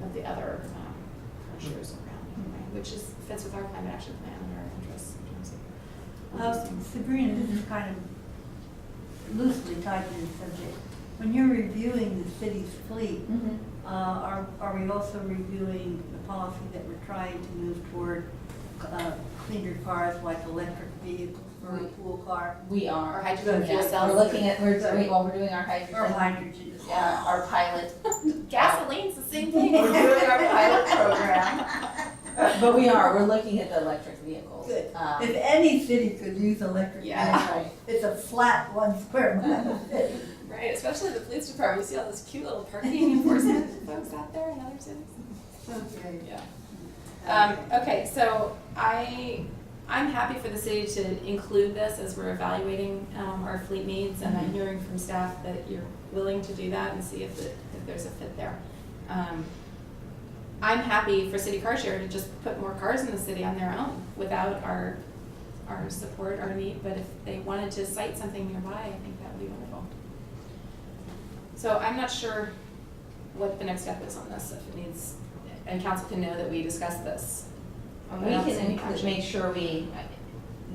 Speaker 1: of the other car shares around, anyway, which fits with our climate action plan and our interests in terms of all these things.
Speaker 5: Sabrina, this is kind of loosely tied to the subject. When you're reviewing the city's fleet,
Speaker 8: Mhm.
Speaker 5: are we also reviewing the policy that we're trying to move toward cleaner cars like electric vehicles for a pool car
Speaker 8: We
Speaker 1: Or
Speaker 8: are.
Speaker 1: hydrogen fuel
Speaker 8: Yeah,
Speaker 1: cells.
Speaker 8: we're looking at, we're doing our hydrogen.
Speaker 5: or hydrogen?
Speaker 8: Yeah, our pilot.
Speaker 1: Gasoline's the same thing.
Speaker 8: We're doing our pilot program. But we're looking at the electric vehicles.
Speaker 5: Good.
Speaker 8: Um,
Speaker 5: If any city could use electric
Speaker 1: Yeah.
Speaker 5: vehicles,
Speaker 8: Right.
Speaker 5: it's a flat 1 square mile city.
Speaker 1: Right, especially the police department. You see all those cute little parking enforcement folks out there in other cities.
Speaker 5: Okay.
Speaker 1: Yeah. Okay, so I'm happy for the city to include this as we're evaluating our fleet needs, and I'm hearing from staff that you're willing to do that and see if there's a fit there. I'm happy for City Car Share to just put more cars in the city on their own without our support, our need, but if they wanted to site something nearby, I think that would be wonderful. So I'm not sure what the next step is on this, if it needs, and council can know that we discussed this.
Speaker 8: We can make sure we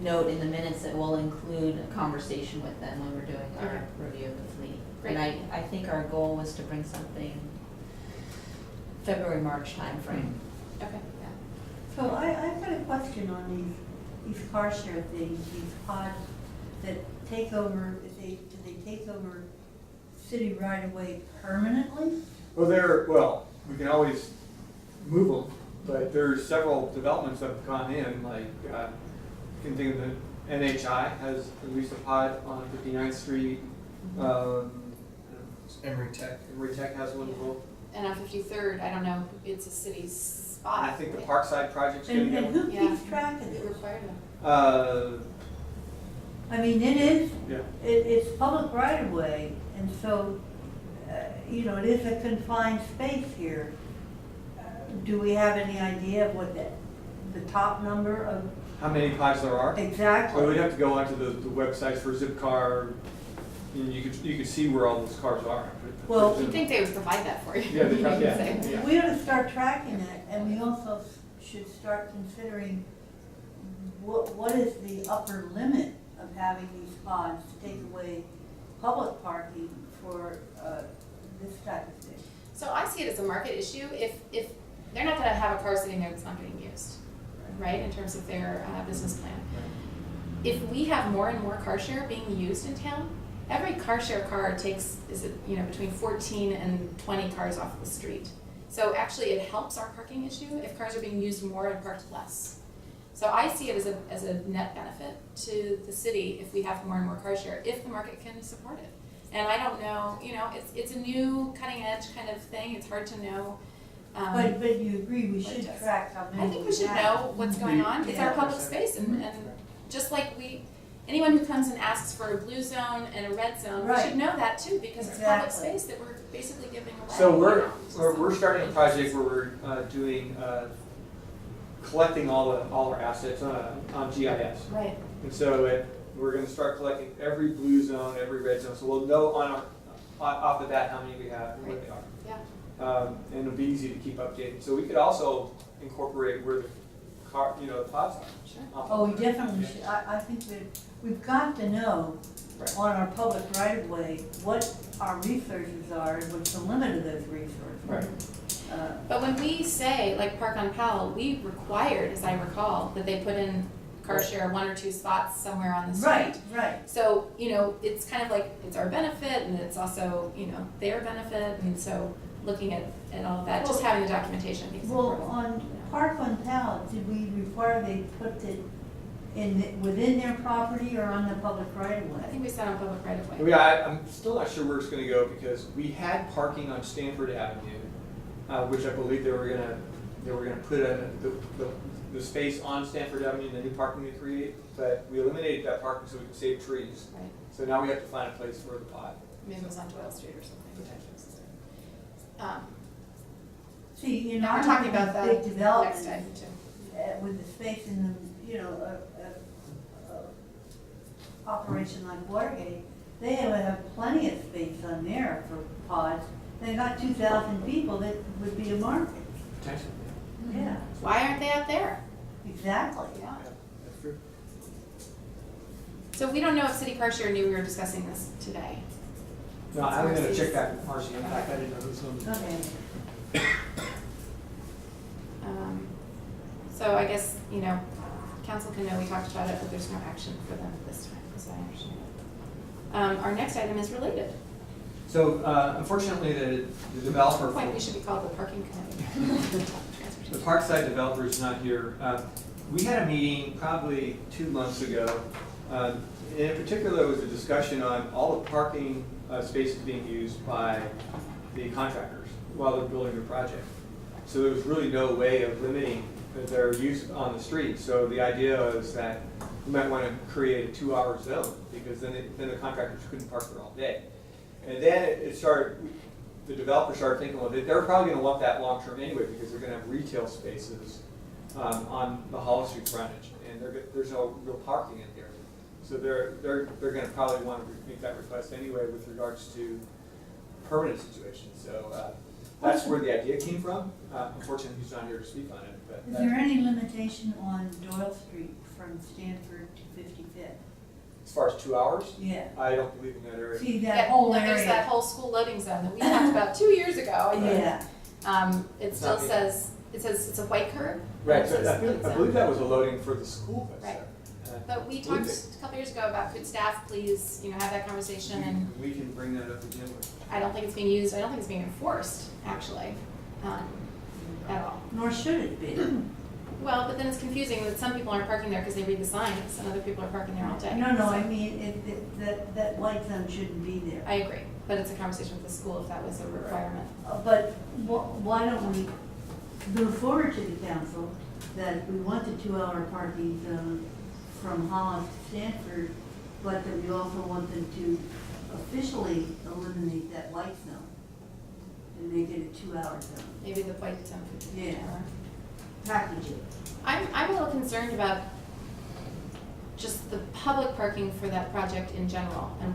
Speaker 8: note in the minutes that we'll include a conversation with them when we're doing our
Speaker 1: Okay.
Speaker 8: review of the fleet.
Speaker 1: Great.
Speaker 8: And I think our goal was to bring something February, March timeframe.
Speaker 1: Okay.
Speaker 5: So I've got a question on these car share things, these pods that take over, do they take over city right away permanently?
Speaker 2: Well, we can always move them, but there's several developments that have gone in, like, you can think of the NHI has released a pod on 59th Street. Emerytech has one as well.
Speaker 1: And on 53rd, I don't know, it's a city spot.
Speaker 2: And I think the Parkside project's gonna
Speaker 5: And
Speaker 2: get
Speaker 5: and
Speaker 2: one.
Speaker 5: who keeps track of
Speaker 1: It
Speaker 5: this?
Speaker 1: required them.
Speaker 5: I mean, it is,
Speaker 2: Yeah.
Speaker 5: it's public right of way, and so, you know, it is a confined space here. Do we have any idea of what the top number of,
Speaker 2: How many pods there are?
Speaker 5: exactly?
Speaker 2: Well, we'd have to go onto the websites for Zipcar, and you could see where all those cars are.
Speaker 5: Well,
Speaker 1: You'd think they would provide that for you.
Speaker 2: Yeah, they
Speaker 1: you
Speaker 2: probably-
Speaker 1: would
Speaker 2: yeah.
Speaker 1: say.
Speaker 5: We ought to start tracking it, and we also should start considering what is the upper limit of having these pods to take away public parking for this type of thing.
Speaker 1: So I see it as a market issue. If they're not gonna have a car sitting there that's not getting used, right, in terms of their business plan. If we have more and more car share being used in town, every car share car takes, between 14 and 20 cars off the street. So actually it helps our parking issue if cars are being used more and parked less. So I see it as a net benefit to the city if we have more and more car share, if the market can support it. And I don't know, it's a new cutting edge kind of thing, it's hard to know.
Speaker 5: But you agree we
Speaker 1: But it
Speaker 5: should
Speaker 1: does.
Speaker 5: track how many
Speaker 1: I think we should
Speaker 5: have.
Speaker 1: know what's going on, it's our
Speaker 5: Yeah.
Speaker 1: public space, and just like anyone who comes and asks for a blue zone and a red zone, we
Speaker 5: Right.
Speaker 1: should know that too, because it's public
Speaker 5: Exactly.
Speaker 1: space that we're basically giving away.
Speaker 2: So
Speaker 1: you know,
Speaker 2: we're starting a project where we're doing, collecting all our assets on GIS.
Speaker 1: Right,
Speaker 2: And so we're gonna start collecting every blue zone, every red zone, so we'll know off the bat how many we have and where they are.
Speaker 1: yeah,
Speaker 2: And it'll be easy to keep updating. So we could also incorporate where the the pods are.
Speaker 1: sure.
Speaker 5: Oh, we definitely should, I think we've got to know
Speaker 2: Right.
Speaker 5: on our public right of way what our resources are and what's the limit of those resources.
Speaker 2: Right.
Speaker 1: But when we say, like Park on Powell, we required, as I recall, that they put in car share 1 or 2 spots somewhere on the street.
Speaker 5: Right.
Speaker 1: So, it's kind of like, it's our benefit and it's also, their benefit, and so looking at all of that, just having the documentation I think is
Speaker 5: Well,
Speaker 1: important.
Speaker 5: on Park on Powell, did we require they put it within their property or on the public right of
Speaker 1: I
Speaker 5: way?
Speaker 1: think we said on public right of way.
Speaker 2: Yeah, I'm still not sure where it's gonna go because we had parking on Stanford Avenue, which I believe they were gonna put the space on Stanford Avenue in the new parking we create, but we eliminated that parking so we could save trees.
Speaker 1: Right,
Speaker 2: So now we have to find a place for the pod.
Speaker 1: maybe it was on Doyle Street or something.
Speaker 5: See,
Speaker 1: Now we're talking about that
Speaker 5: big
Speaker 1: next
Speaker 5: development
Speaker 1: time too.
Speaker 5: with the space in the, operation like Watergate, they have plenty of space on there for pods. They got 2,000 people, that would be a market.
Speaker 2: Potentially.
Speaker 5: Yeah,
Speaker 1: Why aren't they out there?
Speaker 5: exactly.
Speaker 1: Yeah.
Speaker 2: That's true.
Speaker 1: So we don't know if City Car Share knew we were discussing this today.
Speaker 2: No, I'm gonna check that with Marcy. In fact, I didn't know this one.
Speaker 5: Okay.
Speaker 1: So I guess, council can know we talked about it, but there's no action for them at this time, as I understand it. Our next item is related.
Speaker 2: So unfortunately, the developer.
Speaker 1: At some point, we should be called the parking committee.
Speaker 2: The Parkside developer is not here. We had a meeting probably 2 months ago. In particular, there was a discussion on all the parking spaces being used by the contractors while they're building their project. So there was really no way of limiting their use on the street. So the idea was that we might want to create a 2-hour zone because then the contractors couldn't park there all day. And then the developer started thinking, well, they're probably going to want that long term anyway because they're going to have retail spaces on the Hollow Street frontage, and there's no real parking in here. So they're going to probably want to make that request anyway with regards to permanent situations. So that's where the idea came from. Unfortunately, he's not here to speak on it. But
Speaker 5: Is there any limitation on Doyle Street from Stanford to 55th?
Speaker 2: as far as 2 hours,
Speaker 5: Yeah.
Speaker 2: I don't believe in that area.
Speaker 5: See,
Speaker 1: Yeah,
Speaker 5: that whole
Speaker 1: There's that
Speaker 5: area.
Speaker 1: whole school loading zone that we talked about 2 years ago, I think.
Speaker 5: Yeah,
Speaker 1: It still
Speaker 2: Not me.
Speaker 1: says it's a white curb.
Speaker 2: Right,
Speaker 1: It
Speaker 2: so
Speaker 1: says loading
Speaker 2: I
Speaker 1: zone.
Speaker 2: believe that was a loading for the school.
Speaker 1: Right.
Speaker 2: So,
Speaker 1: But we
Speaker 2: believe
Speaker 1: talked a couple years ago about could staff please, have that conversation, and
Speaker 2: we can bring that up again with.
Speaker 1: I don't think it's being used, I don't think it's being enforced, actually, at all.
Speaker 5: nor should it be.
Speaker 1: Well, but then it's confusing that some people aren't parking there because they read the signs, and other people are parking there all day.
Speaker 5: No,
Speaker 1: So,
Speaker 5: I mean, that white zone shouldn't be there.
Speaker 1: I agree, but it's a conversation with the school if that was a requirement.
Speaker 5: But why don't we move forward to the council that if we want the 2-hour parking zone from Holland to Stanford, but then we also want them to officially eliminate that white zone and make it a 2-hour zone.
Speaker 1: Maybe the white zone.
Speaker 5: Yeah. Package it.
Speaker 1: I'm a little concerned about just the public parking for that project in general, and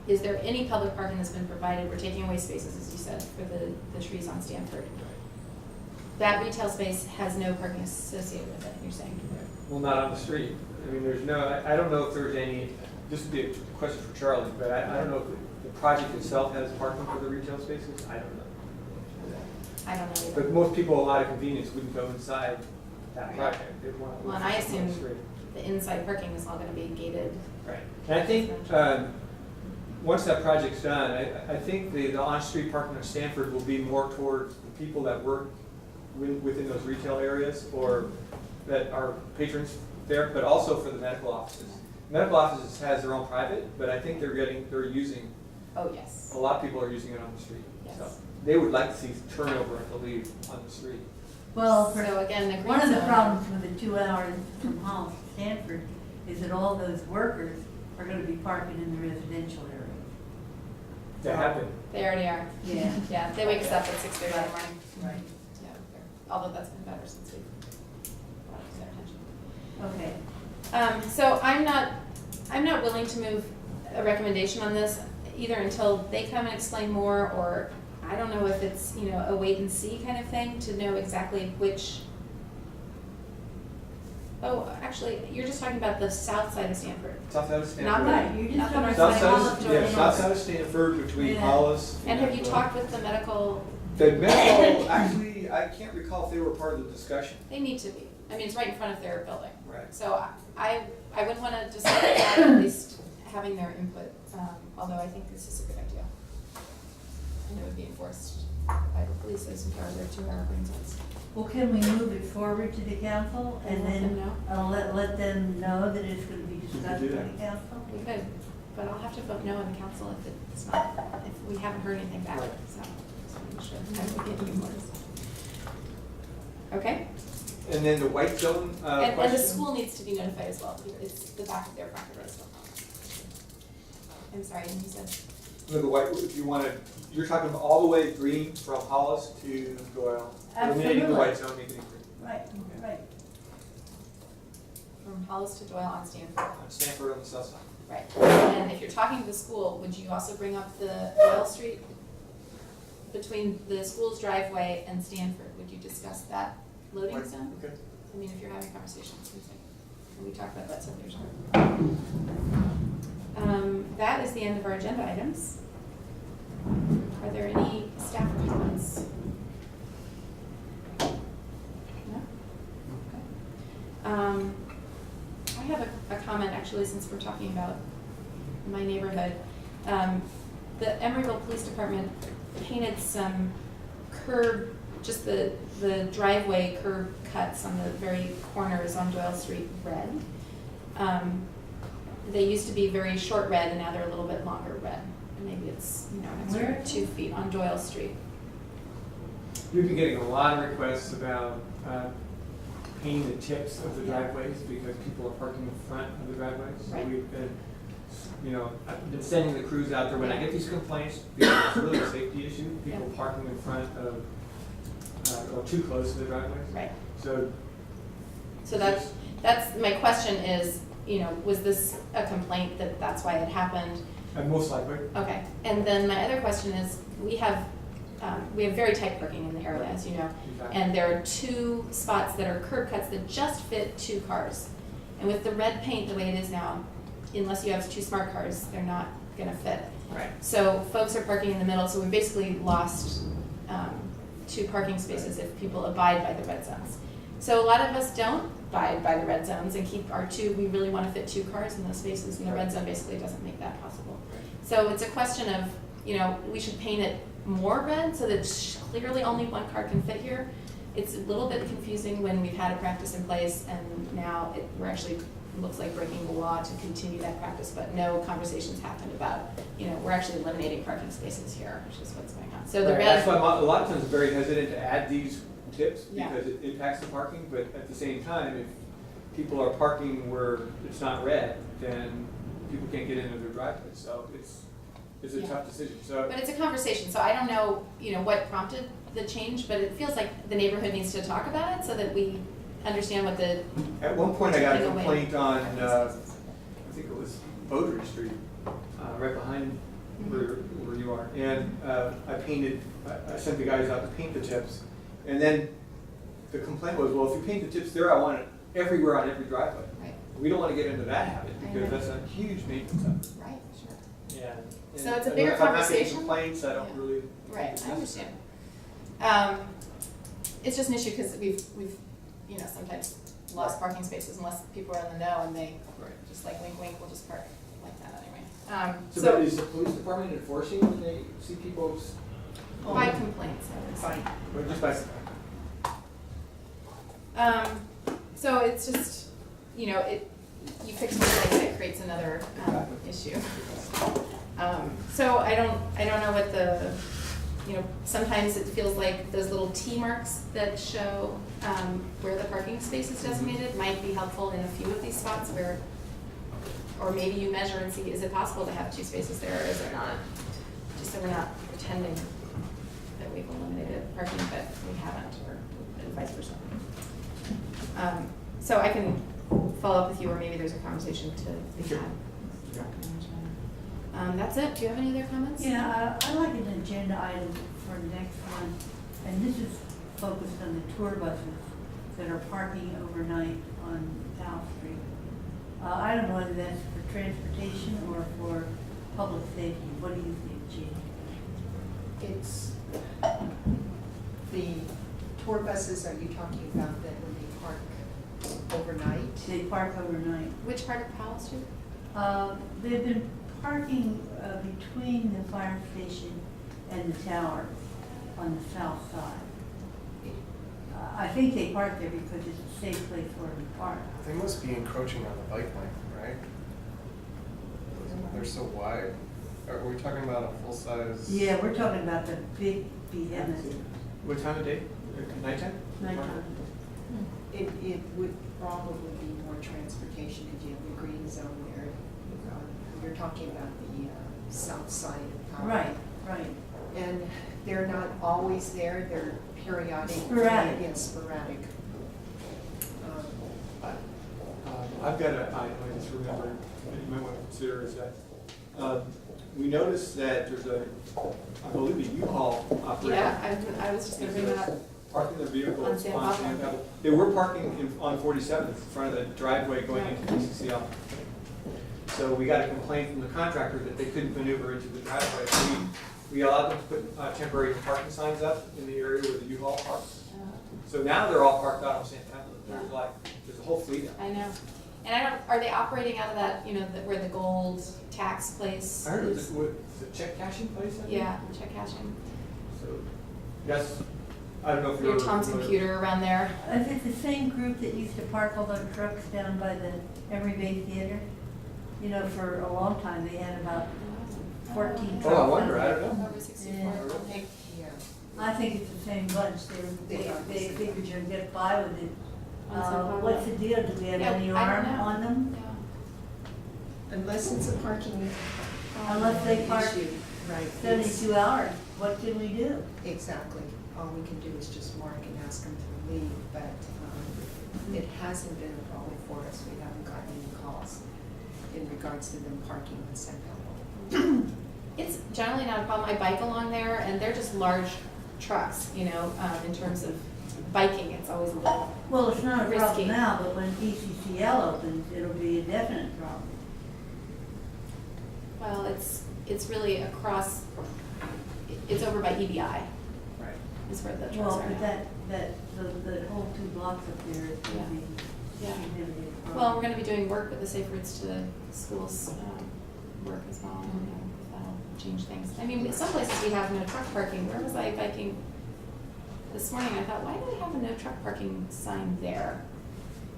Speaker 1: is there any public parking that's been provided? We're taking away spaces, as you said, for the trees on Stanford. That retail space has no parking associated with it, you're saying?
Speaker 2: Well, not on the street. I mean, there's no, I don't know if there's any, this would be a question for Charlie, but I don't know if the project itself has parking for the retail spaces. I don't know.
Speaker 1: I don't know either.
Speaker 2: But most people, out of convenience, wouldn't go inside that project. They'd want to
Speaker 1: Well, and I
Speaker 2: on the
Speaker 1: assume
Speaker 2: street.
Speaker 1: the inside parking is all gonna be gated.
Speaker 2: Right. And I think, once that project's done, I think the on-street parking on Stanford will be more towards the people that work within those retail areas or that are patrons there, but also for the medical offices. Medical offices has their own private, but I think they're using,
Speaker 1: Oh, yes.
Speaker 2: a lot of people are using it on the street.
Speaker 1: Yes.
Speaker 2: So they would like to see turnover, I believe, on the street.
Speaker 5: Well,
Speaker 1: So again, the green
Speaker 5: one of the
Speaker 1: zone-
Speaker 5: problems with the 2 hours from Hollis to Stanford is that all those workers are gonna be parking in the residential area.
Speaker 2: That happened.
Speaker 1: They already are.
Speaker 5: Yeah.
Speaker 1: Yeah, they wake us up at 6:30 in the morning.
Speaker 5: Right.
Speaker 1: Yeah, although that's been better since we've brought it to their attention.
Speaker 5: Okay.
Speaker 1: So I'm not willing to move a recommendation on this, either until they come and explain more, or I don't know if it's, a wait and see kind of thing to know exactly which. Oh, actually, you're just talking about the south side of Stanford.
Speaker 2: South side of
Speaker 1: Not
Speaker 2: Stanford.
Speaker 5: Right, you're just
Speaker 1: Not the
Speaker 5: talking
Speaker 1: north
Speaker 2: South
Speaker 1: side.
Speaker 2: side,
Speaker 1: Hollis to
Speaker 2: yeah,
Speaker 1: North.
Speaker 2: south side of Stanford between
Speaker 5: Yeah.
Speaker 2: Hollis.
Speaker 1: And have you talked with the medical?
Speaker 2: The medical, actually, I can't recall if they were part of the discussion.
Speaker 1: They need to be. I mean, it's right in front of their building.
Speaker 2: Right.
Speaker 1: So I would want to just at least having their input, although I think this is a good idea. And it would be enforced by the police as part of their 2-hour green zones.
Speaker 5: Well, can we move it forward to the council and
Speaker 1: And let them
Speaker 5: then
Speaker 1: know?
Speaker 5: let them know that it's gonna be discussed
Speaker 2: do
Speaker 5: by
Speaker 2: that.
Speaker 5: the council?
Speaker 1: We could, but I'll have to vote no in the council if it's not, if we haven't heard anything back,
Speaker 2: Right.
Speaker 1: so just make sure I will give you more. Okay?
Speaker 2: And then the white zone
Speaker 1: And the
Speaker 2: question?
Speaker 1: school needs to be notified as well. It's the back of their property as well. I'm sorry, and you said?
Speaker 2: No, the white, if you want to, you're talking about all the way green from Hollis to Doyle. Eliminating the
Speaker 5: Absolutely.
Speaker 2: white zone, making it green.
Speaker 5: Right, right.
Speaker 1: From Hollis to Doyle on Stanford.
Speaker 2: On Stanford on the south side.
Speaker 1: Right. And if you're talking to the school, would you also bring up the Doyle Street between the school's driveway and Stanford? Would you discuss that loading
Speaker 2: Right.
Speaker 1: zone?
Speaker 2: Okay.
Speaker 1: I mean, if you're having conversations, and we talked about that several years ago. That is the end of our agenda items. Are there any staff comments? No? Okay. I have a comment, actually, since we're talking about my neighborhood. The Emeryville Police Department painted some curb, just the driveway curb cuts on the very corners on Doyle Street red. They used to be very short red, and now they're a little bit longer red. And maybe it's, an extra
Speaker 5: Where?
Speaker 1: 2 feet on Doyle Street.
Speaker 2: We've been getting a lot of requests about painting the tips of the driveways because people are parking in front of the driveways. So
Speaker 1: Right.
Speaker 2: we've been, I've been sending the crews out there. When I get these complaints, because it's really a safety issue, people
Speaker 1: Yeah.
Speaker 2: parking in front of, or too close to the driveways.
Speaker 1: Right.
Speaker 2: So
Speaker 1: So that's, my question is, was this a complaint that's why it happened?
Speaker 2: most likely.
Speaker 1: Okay, and then my other question is, we have very tight parking in the area, as you know.
Speaker 2: Exactly.
Speaker 1: And there are 2 spots that are curb cuts that just fit 2 cars. And with the red paint the way it is now, unless you have 2 smart cars, they're not gonna fit.
Speaker 2: Right.
Speaker 1: So folks are parking in the middle, so we basically lost 2 parking spaces if people abide by the red zones. So a lot of us don't abide by the red zones and keep our 2, we really wanna fit 2 cars in those spaces, and the red zone basically doesn't make that possible. So it's a question of, we should paint it more red so that clearly only 1 car can fit here. It's a little bit confusing when we've had a practice in place and now we're actually, looks like breaking the law to continue that practice, but no conversations happened about, we're actually eliminating parking spaces here, which is what's going on. So the
Speaker 2: Right,
Speaker 1: red.
Speaker 2: that's why a lot of times I'm very hesitant to add these tips
Speaker 1: Yeah.
Speaker 2: because it impacts the parking, but at the same time, if people are parking where it's not red, then people can't get into their driveways, so it's a
Speaker 1: Yeah.
Speaker 2: tough decision, so.
Speaker 1: But it's a conversation, so I don't know, what prompted the change, but it feels like the neighborhood needs to talk about it so that we understand what the,
Speaker 2: At one point, I got a
Speaker 1: Take away.
Speaker 2: complaint on, I think it was Beaudry Street, right behind where you are. And I sent the guys out to paint the tips. And then the complaint was, well, if you paint the tips there, I want it everywhere on every driveway.
Speaker 1: right,
Speaker 2: We don't want to get into that habit
Speaker 1: I
Speaker 2: because
Speaker 1: know.
Speaker 2: that's a huge maintenance effort.
Speaker 1: right, sure.
Speaker 2: Yeah.
Speaker 1: So it's a bigger
Speaker 2: If I'm not getting
Speaker 1: conversation?
Speaker 2: complaints, I don't
Speaker 1: Yeah.
Speaker 2: really.
Speaker 1: Right, I understand. It's just an issue because we've, sometimes lost parking spaces unless people are in the know and they
Speaker 2: Right.
Speaker 1: just like wink, wink, we'll just park like that anyway.
Speaker 2: So but is the police department enforcing when they see people,
Speaker 1: By complaints, I would say.
Speaker 2: or just by?
Speaker 1: So it's just, you fix one thing, it creates another, issue. So I don't know what the, sometimes it feels like those little T marks that show, where the parking space is designated might be helpful in a few of these spots where, or maybe you measure and see, is it possible to have 2 spaces there or is there not? Just so we're not pretending that we've eliminated parking, but we haven't, or vice versa. So I can follow up with you, or maybe there's a conversation to be
Speaker 2: Sure.
Speaker 1: had. That's it. Do you have any other comments?
Speaker 5: Yeah, I'd like an agenda item for next one, and this is focused on the tour buses that are parking overnight on South Street. I don't know whether that's for transportation or for public safety. What do you think, Gene?
Speaker 3: It's, the tour buses, are you talking about that when they park overnight?
Speaker 5: They park overnight.
Speaker 1: Which part of Powell Street?
Speaker 5: They've been parking between the fire station and the tower on the south side. I think they park there because it's a safe place for them to park.
Speaker 9: They must be encroaching on the bike lane, right? They're so wide. Are we talking about a full-size?
Speaker 5: Yeah, we're talking about the big behemoth.
Speaker 2: What time of day? Nighttime?
Speaker 5: Nighttime.
Speaker 3: It would probably be more transportation if you have the green zone there. You're talking about the south side of Powell.
Speaker 5: Right, right.
Speaker 3: And they're not always there, they're periodic.
Speaker 5: Sporadic.
Speaker 3: And sporadic.
Speaker 2: I've got an item I just remembered that you might want to consider is that we noticed that there's I believe a U-Haul operator.
Speaker 1: Yeah, I was just gonna bring that up.
Speaker 2: Parking their vehicles
Speaker 1: On
Speaker 2: on
Speaker 1: San
Speaker 2: San
Speaker 1: Pablo.
Speaker 2: Pablo. They were parking on 47th in front of the driveway going into PCCL. So we got a complaint from the contractor that they couldn't maneuver into the driveway. So we allowed them to put temporary parking signs up in the area where the U-Haul parks. So now they're all parked out on San Pablo. There's a whole fleet out.
Speaker 1: I know. And are they operating out of that, where the gold tax place?
Speaker 2: I heard it
Speaker 1: is?
Speaker 2: was the check cashing place, I think?
Speaker 1: Yeah, check cashing.
Speaker 2: So, yes, I don't know if you're.
Speaker 1: Your Tom's
Speaker 2: familiar.
Speaker 1: Computer around there.
Speaker 5: Is it the same group that used to park all those trucks down by the Emeryville Theater? For a long time, they had about 14 trucks.
Speaker 2: Oh, I wonder, I don't know.
Speaker 1: Over 64.
Speaker 5: Yeah.
Speaker 1: Okay.
Speaker 3: Yeah.
Speaker 5: I think it's the same bunch.
Speaker 3: They are.
Speaker 5: They figured you'd get by with it.
Speaker 1: On San Pablo.
Speaker 5: What's the deal? Do we have
Speaker 1: Yeah,
Speaker 5: any
Speaker 1: I don't
Speaker 5: arm
Speaker 1: know.
Speaker 5: on them?
Speaker 1: Yeah.
Speaker 3: Unless it's a parking.
Speaker 5: Unless they park
Speaker 3: issue. Right.
Speaker 5: 72 hours, what can we do?
Speaker 3: Exactly. All we can do is just mark and ask them to leave, but it hasn't been a problem for us. We haven't gotten any calls in regards to them parking on San Pablo.
Speaker 1: It's generally not a problem. I bike along there and they're just large trucks, in terms of biking, it's always a little,
Speaker 5: Well, it's not a
Speaker 1: Risky.
Speaker 5: problem now, but when PCCL opens, it'll be a definite problem.
Speaker 1: well, it's really across, it's over by EBI
Speaker 2: Right.
Speaker 1: is where the trucks
Speaker 5: Well,
Speaker 1: are
Speaker 5: but
Speaker 1: now.
Speaker 5: the whole 2 blocks up there is
Speaker 1: Yeah.
Speaker 5: going to be
Speaker 1: Yeah.
Speaker 5: significant problem.
Speaker 1: Well, we're gonna be doing work with the Safe Routes to the Schools, work as well, and if that'll change things. I mean, some places we have no truck parking. Where was I biking this morning? I thought, why do they have a no truck parking sign there?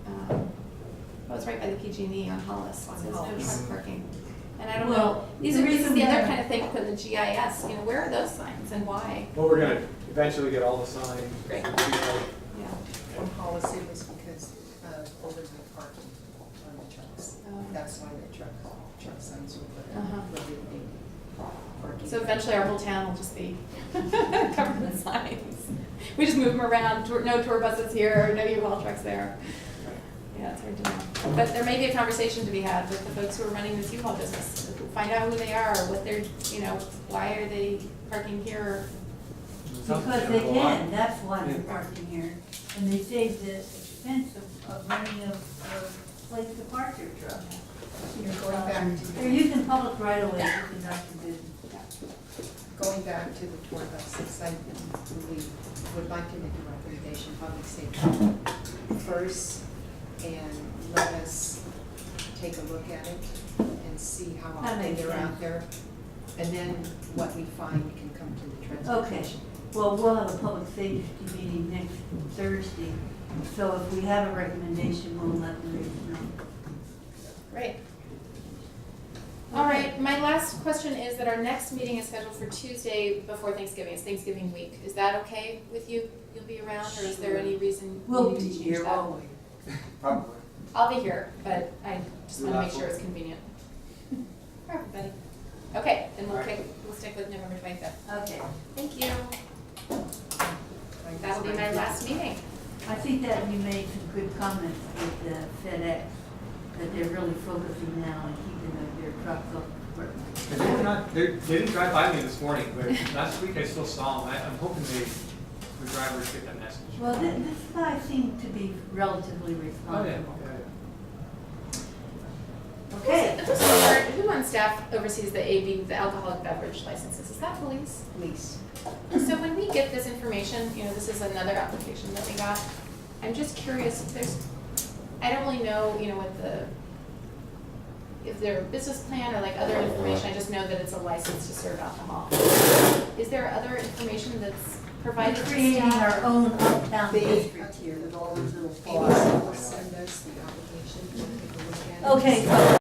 Speaker 1: Oh, it's right by the PG&E on Hollis. It says no
Speaker 3: Hollis.
Speaker 1: truck parking. And I don't
Speaker 5: Well,
Speaker 1: know, this
Speaker 5: the
Speaker 1: is
Speaker 5: reason
Speaker 1: the
Speaker 5: we
Speaker 1: other
Speaker 5: have-
Speaker 1: kind of thing, put in the GIS, where are those signs and why?
Speaker 2: Well, we're gonna eventually get all the signs.
Speaker 1: Great. Yeah.
Speaker 3: One policy was because of overnight parking on the trucks.
Speaker 1: Oh.
Speaker 3: That's why the truck signs or
Speaker 1: Uh-huh.
Speaker 3: whatever they parking.
Speaker 1: So eventually our whole town will just be covered with signs. We just move them around, no tour buses here, no U-Haul trucks there. Yeah, it's hard to know. But there may be a conversation to be had with the folks who are running this U-Haul business. Find out who they are, what they're, why are they parking here?
Speaker 5: Because they can, that's why they're parking here, and they save the expense of running a place departure truck.
Speaker 3: You're going back to.
Speaker 5: They're using public right away to conduct the business.
Speaker 3: Going back to the tour buses, I really would like to make a recommendation, public safety first, and let us take a look at it and see how
Speaker 5: That
Speaker 3: often
Speaker 5: makes
Speaker 3: they're out
Speaker 5: sense.
Speaker 3: there. And then what we find can come to the transportation.
Speaker 5: Well, we'll have a public safety meeting next Thursday, so if we have a recommendation, we'll let the readers know.
Speaker 1: Great. All right, my last question is that our next meeting is scheduled for Tuesday before Thanksgiving. It's Thanksgiving week. Is that okay with you? You'll be around, or is there any reason
Speaker 5: We'll
Speaker 1: we need
Speaker 5: be
Speaker 1: to change
Speaker 5: here,
Speaker 1: that?
Speaker 5: won't we?
Speaker 2: Probably.
Speaker 1: I'll be here, but I just want to make sure it's convenient for everybody. Okay, then we'll stick with November 25th.
Speaker 5: Okay.
Speaker 1: Thank you. That'll be my last meeting.
Speaker 5: I think that you made some good comments with FedEx, that they're really focusing now on keeping their trucks off the
Speaker 2: They were not, they didn't drive by me this morning, but last week I still saw them. I'm hoping the drivers get that message.
Speaker 5: Well, this guy seemed to be relatively
Speaker 2: Oh, yeah,
Speaker 5: responsible.
Speaker 2: yeah.
Speaker 5: Okay.
Speaker 1: Who on staff oversees the AV, the alcoholic beverage licenses? Is that police?
Speaker 3: Please.
Speaker 1: So when we get this information, this is another application that we got. I'm just curious, I don't really know, what if their business plan or like other information, I just know that it's a license to serve alcohol. Is there other information that's provided
Speaker 5: We're
Speaker 1: to
Speaker 5: creating
Speaker 1: staff?
Speaker 5: our own uptown
Speaker 3: They-
Speaker 5: district here with all those little
Speaker 3: Amy
Speaker 5: bars.
Speaker 3: will send us the application, we'll take a look at it.
Speaker 5: Okay, so